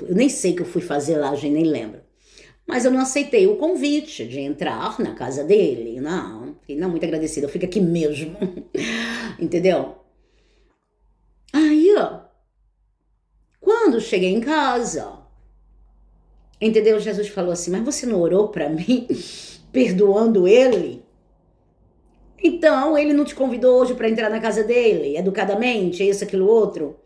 [SPEAKER 1] nem sei o que eu fui fazer lá, a gente nem lembra. Mas eu não aceitei o convite de entrar na casa dele, não. Fiquei não, muito agradecida, eu fico aqui mesmo, entendeu? Aí, quando cheguei em casa, entendeu? Jesus falou assim, mas você não orou pra mim, perdoando ele? Então, ele não te convidou hoje pra entrar na casa dele, educadamente, isso, aquilo, outro?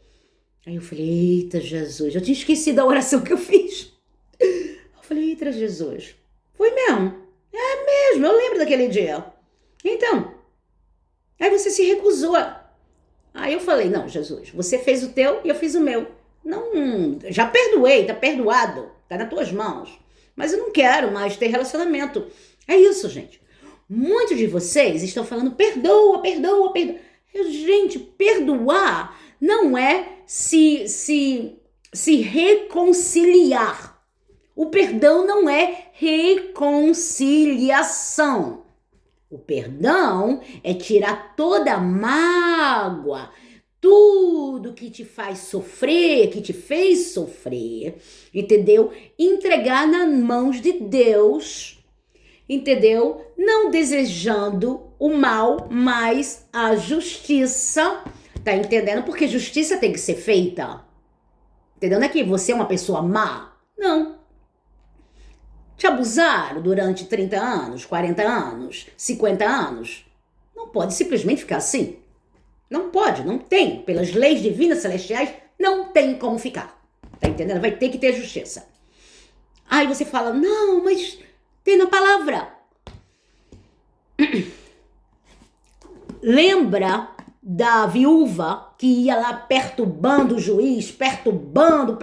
[SPEAKER 1] Aí eu falei, eita, Jesus, eu tinha esquecido a oração que eu fiz. Eu falei, eita, Jesus, foi mesmo? É mesmo, eu lembro daquele dia. Então, aí você se recusou. Aí eu falei, não, Jesus, você fez o teu e eu fiz o meu. Não, já perdoei, tá perdoado, tá nas tuas mãos. Mas eu não quero mais ter relacionamento. É isso, gente. Muitos de vocês estão falando, perdoa. Gente, perdoar não é se reconciliar. O perdão não é reconciliação. O perdão é tirar toda a mágoa, tudo que te faz sofrer, que te fez sofrer, entendeu? Entregar nas mãos de Deus, entendeu? Não desejando o mal, mas a justiça, tá entendendo? Porque justiça tem que ser feita, entendeu? Não é que você é uma pessoa má, não. Te abusaram durante 30 anos, 40 anos, 50 anos? Não pode simplesmente ficar assim. Não pode, não tem. Pelas leis divinas celestiais, não tem como ficar. Tá entendendo? Vai ter que ter justiça. Aí você fala, não, mas tem na palavra. Lembra da viúva que ia lá perturbando o juiz, perturbando?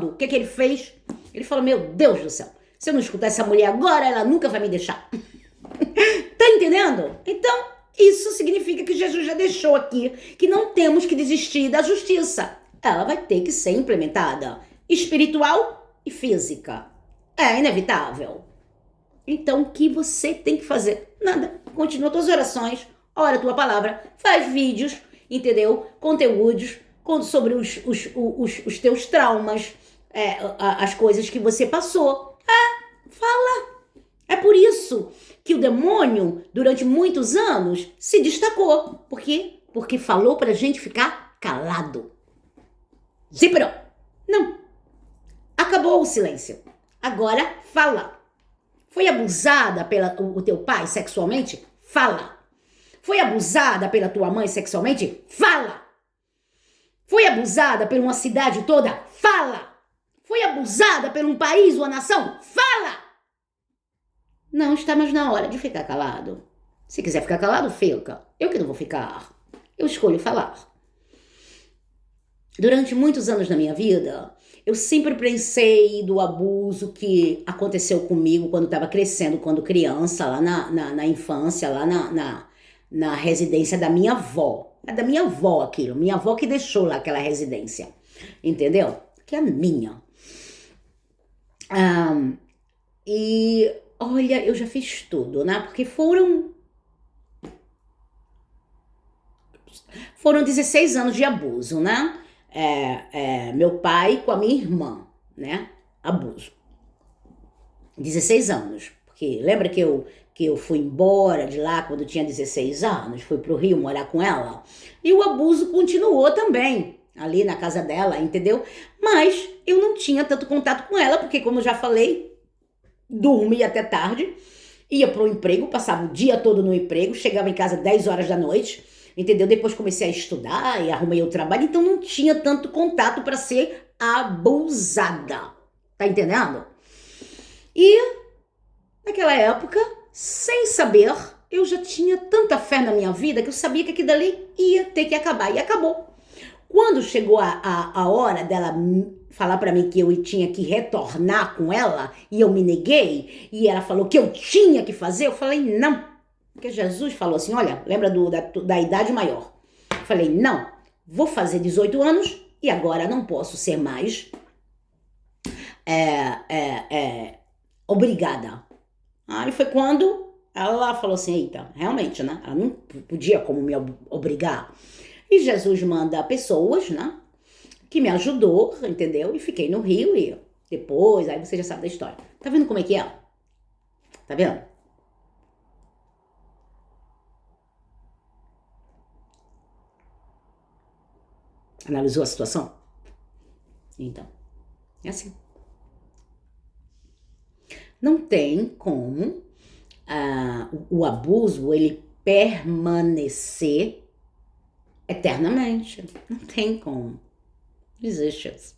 [SPEAKER 1] O que ele fez? Ele falou, meu Deus do céu. Se eu não escutar essa mulher agora, ela nunca vai me deixar. Tá entendendo? Então, isso significa que Jesus já deixou aqui que não temos que desistir da justiça. Ela vai ter que ser implementada, espiritual e física. É inevitável. Então, o que você tem que fazer? Nada. Continua tuas orações, ora a tua palavra, faz vídeos, entendeu? Conteúdos sobre os teus traumas, as coisas que você passou. Fala. É por isso que o demônio, durante muitos anos, se destacou. Por quê? Porque falou pra gente ficar calado. Zípero. Não. Acabou o silêncio. Agora fala. Foi abusada pelo teu pai sexualmente? Fala. Foi abusada pela tua mãe sexualmente? Fala. Foi abusada por uma cidade toda? Fala. Foi abusada por um país ou uma nação? Fala! Não está mais na hora de ficar calado. Se quiser ficar calado, fica. Eu que não vou ficar. Eu escolho falar. Durante muitos anos da minha vida, eu sempre pensei do abuso que aconteceu comigo quando estava crescendo, quando criança, lá na infância, lá na residência da minha avó. É da minha avó aquilo, minha avó que deixou lá aquela residência, entendeu? Que é minha. E olha, eu já fiz tudo, né? Porque foram 16 anos de abuso, né? Meu pai com a minha irmã, né? Abuso. 16 anos. Porque lembra que eu fui embora de lá quando eu tinha 16 anos? Fui pro Rio morar com ela? E o abuso continuou também, ali na casa dela, entendeu? Mas eu não tinha tanto contato com ela, porque como eu já falei, dormia até tarde, ia pro emprego, passava o dia todo no emprego, chegava em casa 10 horas da noite, entendeu? Depois comecei a estudar e arrumei o trabalho, então não tinha tanto contato para ser abusada. Tá entendendo? E naquela época, sem saber, eu já tinha tanta fé na minha vida que eu sabia que aquilo dali ia ter que acabar. E acabou. Quando chegou a hora dela falar pra mim que eu tinha que retornar com ela, e eu me neguei, e ela falou que eu tinha que fazer, eu falei não. Porque Jesus falou assim, olha, lembra da idade maior. Eu falei, não, vou fazer 18 anos e agora não posso ser mais obrigada. Aí foi quando ela falou assim, eita, realmente, né? Ela não podia como me obrigar. E Jesus manda pessoas, né? Que me ajudou, entendeu? E fiquei no Rio e depois, aí você já sabe da história. Tá vendo como é que é? Tá vendo? Analisou a situação? Então, é assim. Não tem como o abuso ele permanecer eternamente. Não tem como. Não existe isso.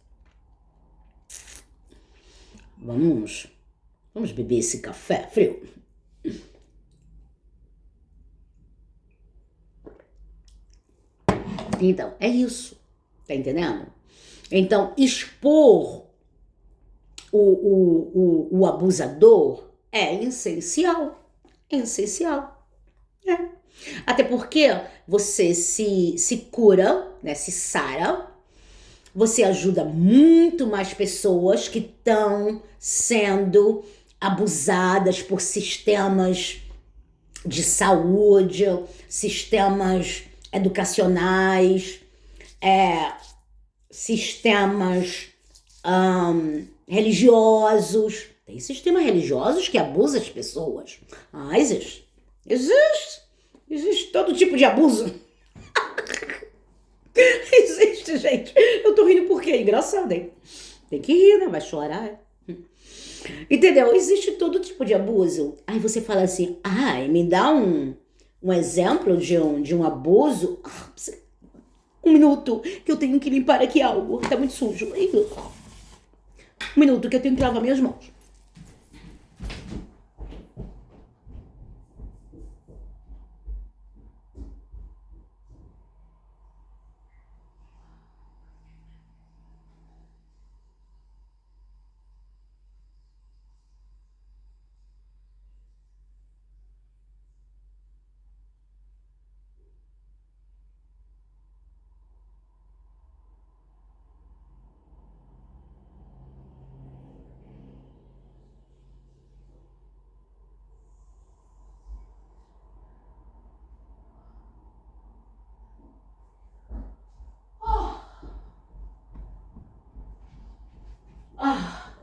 [SPEAKER 1] Vamos beber esse café frio? Então, é isso. Tá entendendo? Então, expor o abusador é essencial. É essencial. É. Até porque você se cura, né? Se sara. Você ajuda muito mais pessoas que estão sendo abusadas por sistemas de saúde, sistemas educacionais, sistemas religiosos. Tem sistemas religiosos que abusam as pessoas. Existe. Existe todo tipo de abuso. Existe, gente. Eu tô rindo porque é engraçado, hein? Tem que rir, né? Vai chorar. Entendeu? Existe todo tipo de abuso. Aí você fala assim, me dá um exemplo de um abuso. Um minuto, que eu tenho que limpar aqui algo. Tá muito sujo. Um minuto, que eu tenho que lavar minhas mãos.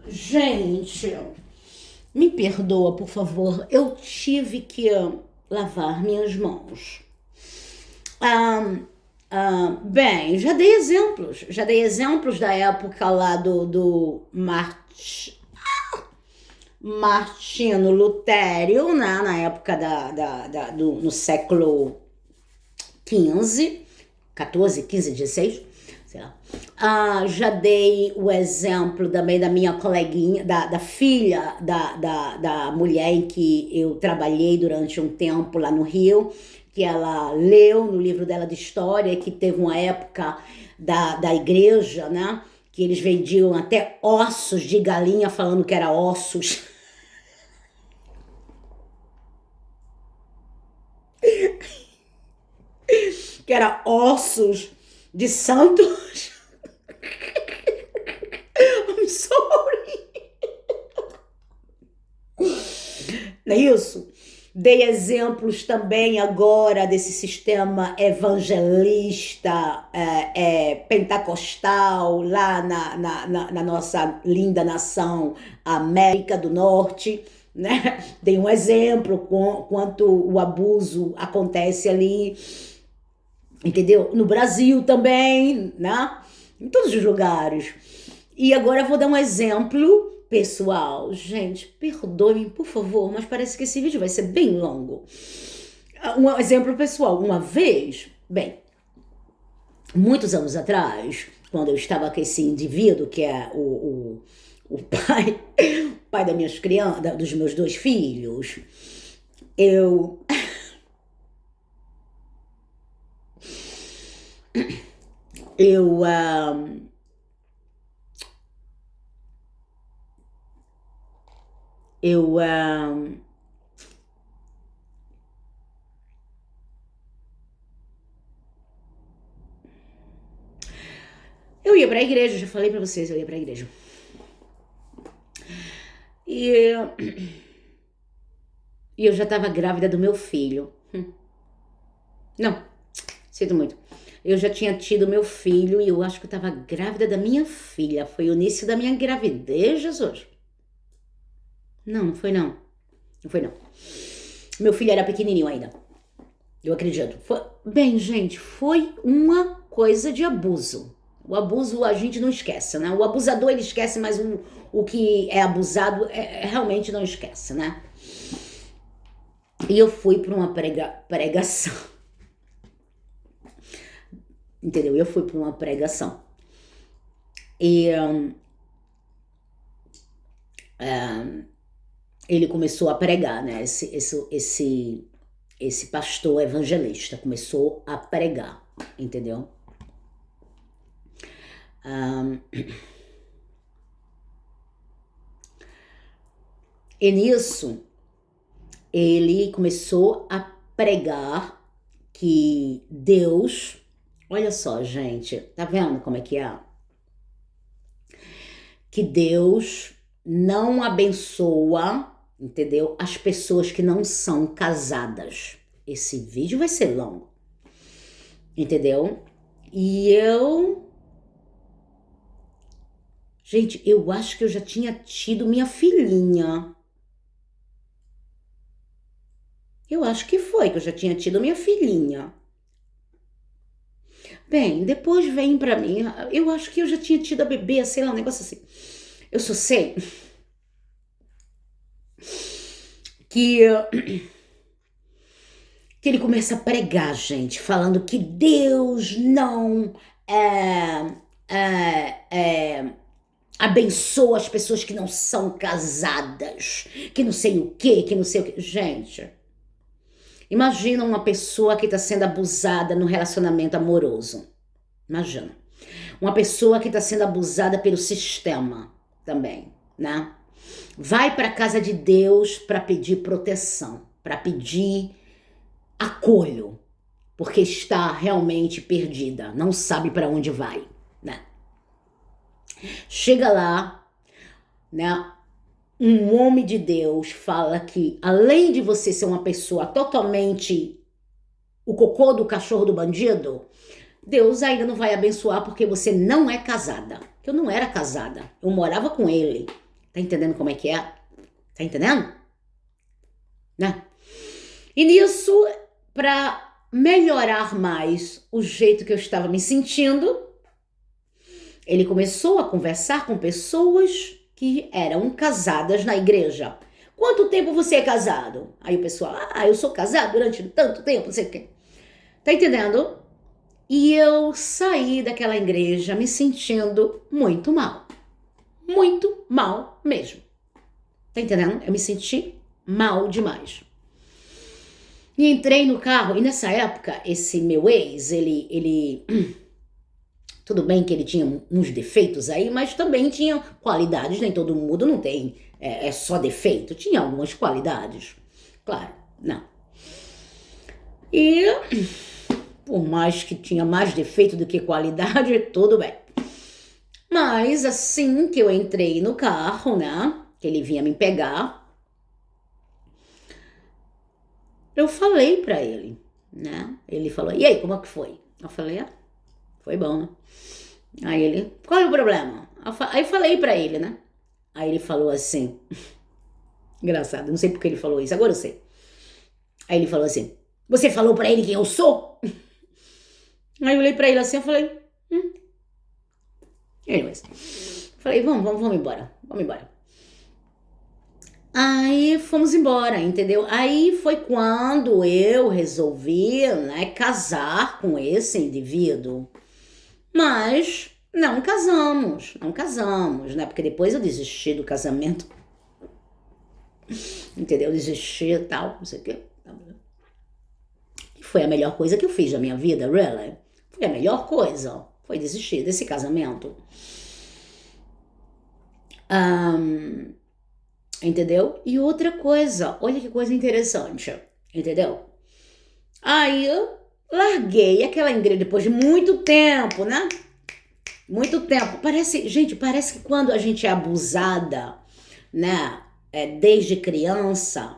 [SPEAKER 1] Gente, me perdoa, por favor. Eu tive que lavar minhas mãos. Bem, já dei exemplos. Já dei exemplos da época lá do Martinho Lutério, né? Na época no século XV, 14, 15, 16, sei lá. Já dei o exemplo também da minha coleguinha, da filha da mulher em que eu trabalhei durante um tempo lá no Rio, que ela leu no livro dela de história, que teve uma época da igreja, né? Que eles vendiam até ossos de galinha falando que era ossos. Que era ossos de santos. I'm sorry. Não é isso? Dei exemplos também agora desse sistema evangelista, pentecostal, lá na nossa linda nação América do Norte, né? Dei um exemplo quanto o abuso acontece ali, entendeu? No Brasil também, né? Em todos os lugares. E agora eu vou dar um exemplo pessoal. Gente, perdoe-me, por favor, mas parece que esse vídeo vai ser bem longo. Um exemplo pessoal. Uma vez, bem, muitos anos atrás, quando eu estava com esse indivíduo, que é o pai das minhas crianças, dos meus 2 filhos, eu... Eu ia pra igreja, já falei pra vocês, eu ia pra igreja. E eu já tava grávida do meu filho. Não, sinto muito. Eu já tinha tido meu filho e eu acho que eu tava grávida da minha filha. Foi o início da minha gravidez, Jesus. Não foi não. Não foi não. Meu filho era pequenininho ainda. Eu acredito. Bem, gente, foi uma coisa de abuso. O abuso a gente não esquece, né? O abusador ele esquece, mas o que é abusado realmente não esquece, né? E eu fui para uma pregação. Entendeu? Eu fui para uma pregação. E ele começou a pregar, né? Esse pastor evangelista começou a pregar, entendeu? E nisso, ele começou a pregar que Deus... Olha só, gente, tá vendo como é que é? Que Deus não abençoa, entendeu? As pessoas que não são casadas. Esse vídeo vai ser longo, entendeu? E gente, eu acho que eu já tinha tido minha filhinha. Eu acho que foi, que eu já tinha tido minha filhinha. Bem, depois vem pra mim, eu acho que eu já tinha tido a bebê, sei lá, um negócio assim. Eu só sei que ele começa a pregar, gente, falando que Deus não abençoa as pessoas que não são casadas, que não sei o quê, que não sei o quê. Gente, imagina uma pessoa que está sendo abusada no relacionamento amoroso. Imagina. Uma pessoa que está sendo abusada pelo sistema também, né? Vai para a casa de Deus para pedir proteção, para pedir acolho, porque está realmente perdida, não sabe para onde vai, né? Chega lá, né? Um homem de Deus fala que além de você ser uma pessoa totalmente o cocô do cachorro do bandido, Deus ainda não vai abençoar porque você não é casada. Eu não era casada, eu morava com ele. Tá entendendo como é que é? Tá entendendo? Né? E nisso, para melhorar mais o jeito que eu estava me sentindo, ele começou a conversar com pessoas que eram casadas na igreja. Quanto tempo você é casado? Aí o pessoal, eu sou casado durante tanto tempo, não sei o quê. Tá entendendo? E eu saí daquela igreja me sentindo muito mal. Muito mal mesmo. Tá entendendo? Eu me senti mal demais. E entrei no carro, e nessa época, esse meu ex, ele tudo bem que ele tinha uns defeitos aí, mas também tinha qualidades, nem todo mundo não tem, é só defeito, tinha algumas qualidades, claro, não. E por mais que tinha mais defeito do que qualidade, tudo bem. Mas assim que eu entrei no carro, né, que ele vinha me pegar, eu falei pra ele, né, ele falou, e aí, como é que foi? Eu falei, foi bom, né? Aí ele, qual é o problema? Aí eu falei pra ele, né? Aí ele falou assim, engraçado, não sei porque ele falou isso, agora eu sei. Aí ele falou assim, você falou pra ele quem eu sou? Aí eu olhei pra ele assim, eu falei, anyways. Falei, vamos embora, vamos embora. Aí fomos embora, entendeu? Aí foi quando eu resolvi, né, casar com esse indivíduo. Mas não casamos, né? Porque depois eu desisti do casamento, entendeu? Desisti e tal, não sei o quê. E foi a melhor coisa que eu fiz da minha vida, really. Foi a melhor coisa, foi desistir desse casamento. Entendeu? E outra coisa, olha que coisa interessante, entendeu? Aí eu larguei aquela igreja depois de muito tempo, né? Muito tempo. Parece que quando a gente é abusada, né, desde criança,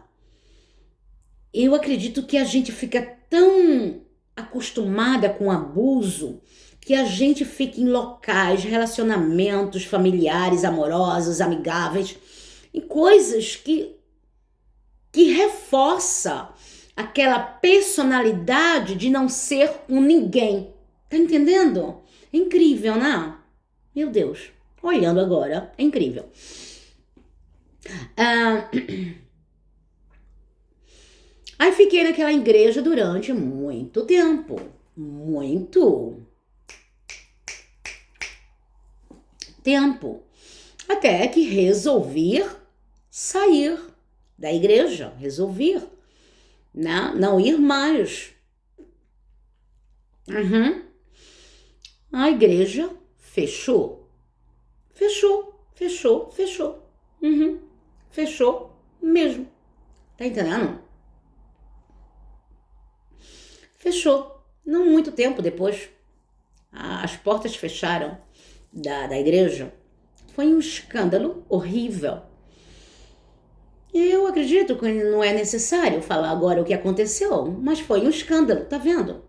[SPEAKER 1] eu acredito que a gente fica tão acostumada com abuso que a gente fica em locais, relacionamentos familiares, amorosos, amigáveis, em coisas que reforça aquela personalidade de não ser um ninguém. Tá entendendo? É incrível, né? Meu Deus. Olhando agora, é incrível. Aí fiquei naquela igreja durante muito tempo. Muito tempo. Até que resolvi sair da igreja. Resolvi, né? Não ir mais. A igreja fechou. Fechou. Fechou mesmo. Tá entendendo? Fechou. Não muito tempo depois. As portas fecharam da igreja. Foi um escândalo horrível. Eu acredito que não é necessário falar agora o que aconteceu, mas foi um escândalo, tá vendo?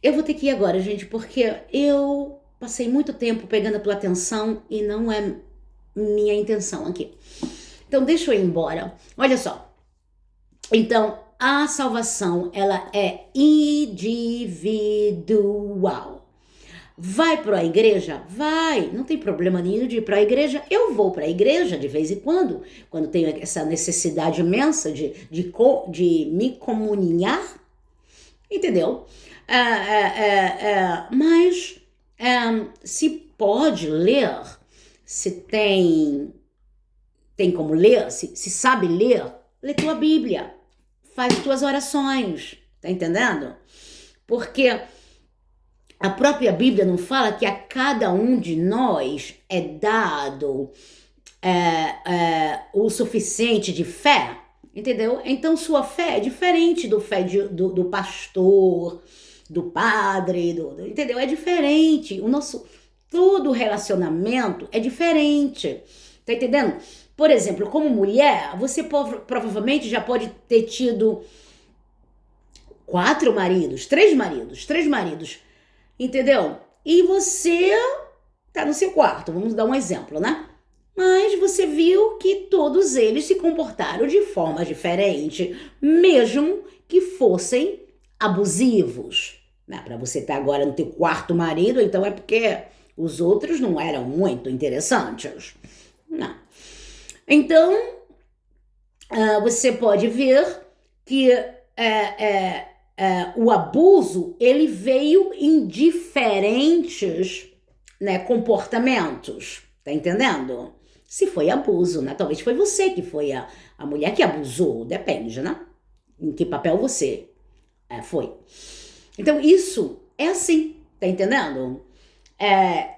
[SPEAKER 1] Eu vou ter que ir agora, gente, porque eu passei muito tempo pegando a tua atenção e não é minha intenção aqui. Então deixa eu ir embora. Olha só. Então, a salvação, ela é individual. Vai para a igreja? Vai, não tem problema nenhum de ir para a igreja. Eu vou para a igreja de vez em quando tenho essa necessidade imensa de me comunhar, entendeu? Mas se pode ler, se tem como ler, se sabe ler, lê tua Bíblia, faz tuas orações, tá entendendo? Porque a própria Bíblia não fala que a cada um de nós é dado o suficiente de fé, entendeu? Então sua fé é diferente do fé do pastor, do padre, entendeu? É diferente. Todo relacionamento é diferente, tá entendendo? Por exemplo, como mulher, você provavelmente já pode ter tido 4 maridos, 3 maridos, entendeu? E você tá no seu quarto, vamos dar um exemplo, né? Mas você viu que todos eles se comportaram de forma diferente, mesmo que fossem abusivos. Né? Para você estar agora no teu 4º marido, então é porque os outros não eram muito interessantes. Não. Então, você pode ver que o abuso, ele veio em diferentes, né, comportamentos, tá entendendo? Se foi abuso, né? Talvez foi você que foi a mulher que abusou, depende, né? Em que papel você foi. Então, isso é assim, tá entendendo?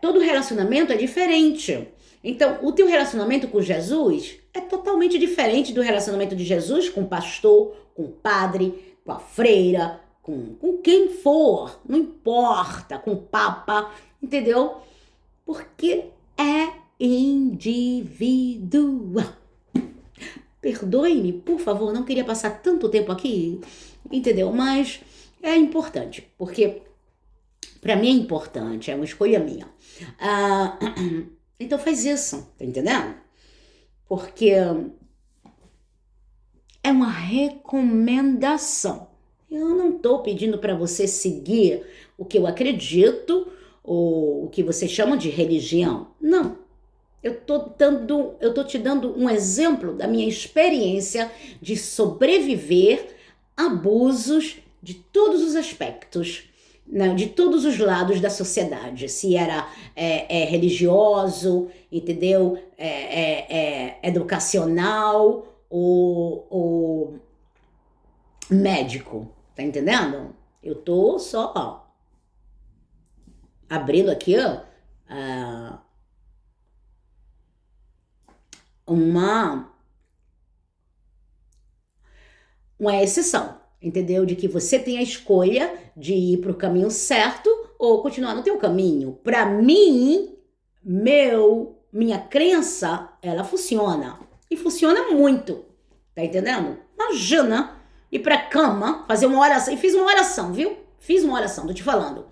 [SPEAKER 1] Todo relacionamento é diferente. Então, o teu relacionamento com Jesus é totalmente diferente do relacionamento de Jesus com o pastor, com o padre, com a freira, com quem for, não importa, com o papa, entendeu? Porque é individual. Perdoe-me, por favor, não queria passar tanto tempo aqui, entendeu? Mas é importante, porque para mim é importante, é uma escolha minha. Então faz isso, tá entendendo? Porque é uma recomendação. Eu não tô pedindo para você seguir o que eu acredito ou o que você chama de religião. Não. Eu tô te dando um exemplo da minha experiência de sobreviver a abusos de todos os aspectos, né, de todos os lados da sociedade. Se era religioso, entendeu? Educacional ou médico, tá entendendo? Eu tô só abrindo aqui uma exceção, entendeu? De que você tem a escolha de ir para o caminho certo ou continuar no teu caminho. Para mim, minha crença, ela funciona. E funciona muito, tá entendendo? Imagina ir pra cama, fazer uma oração. E fiz uma oração, viu? Fiz uma oração, tô te falando.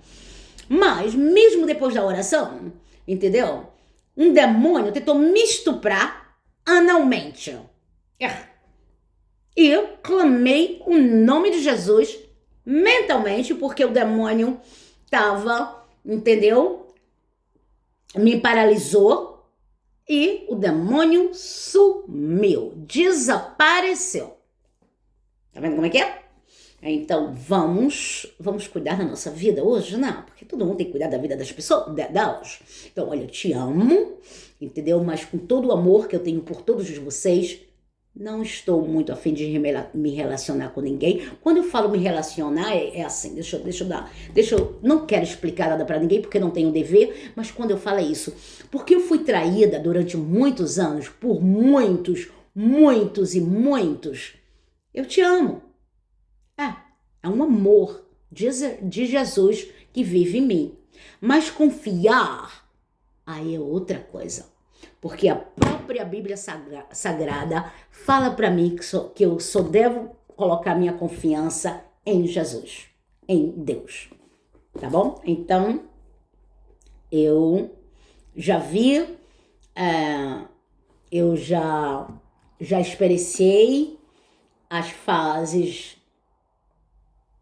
[SPEAKER 1] Mas, mesmo depois da oração, entendeu? Um demônio tentou me estuprar analmente. E eu clamei o nome de Jesus mentalmente, porque o demônio tava, entendeu? Me paralisou e o demônio sumiu, desapareceu. Tá vendo como é que é? Então, vamos cuidar da nossa vida hoje, né? Porque todo mundo tem que cuidar da vida das pessoas, delas. Então, olha, eu te amo, entendeu? Mas com todo o amor que eu tenho por todos vocês, não estou muito a fim de me relacionar com ninguém. Quando eu falo me relacionar, é assim, deixa eu não quero explicar nada pra ninguém, porque não tenho dever, mas quando eu falo é isso, porque eu fui traída durante muitos anos, por muitos, eu te amo. É um amor de Jesus que vive em mim. Mas confiar, aí é outra coisa. Porque a própria Bíblia Sagrada fala para mim que eu só devo colocar minha confiança em Jesus, em Deus. Tá bom? Então, eu já vi, eu já experienciei as fases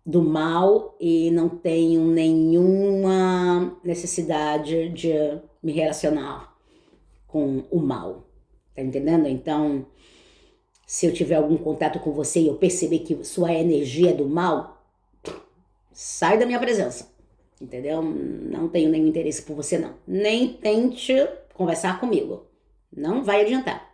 [SPEAKER 1] do mal e não tenho nenhuma necessidade de me relacionar com o mal, tá entendendo? Então, se eu tiver algum contato com você e eu perceber que sua energia é do mal, sai da minha presença, entendeu? Não tenho nenhum interesse por você, não. Nem tente conversar comigo, não vai adiantar.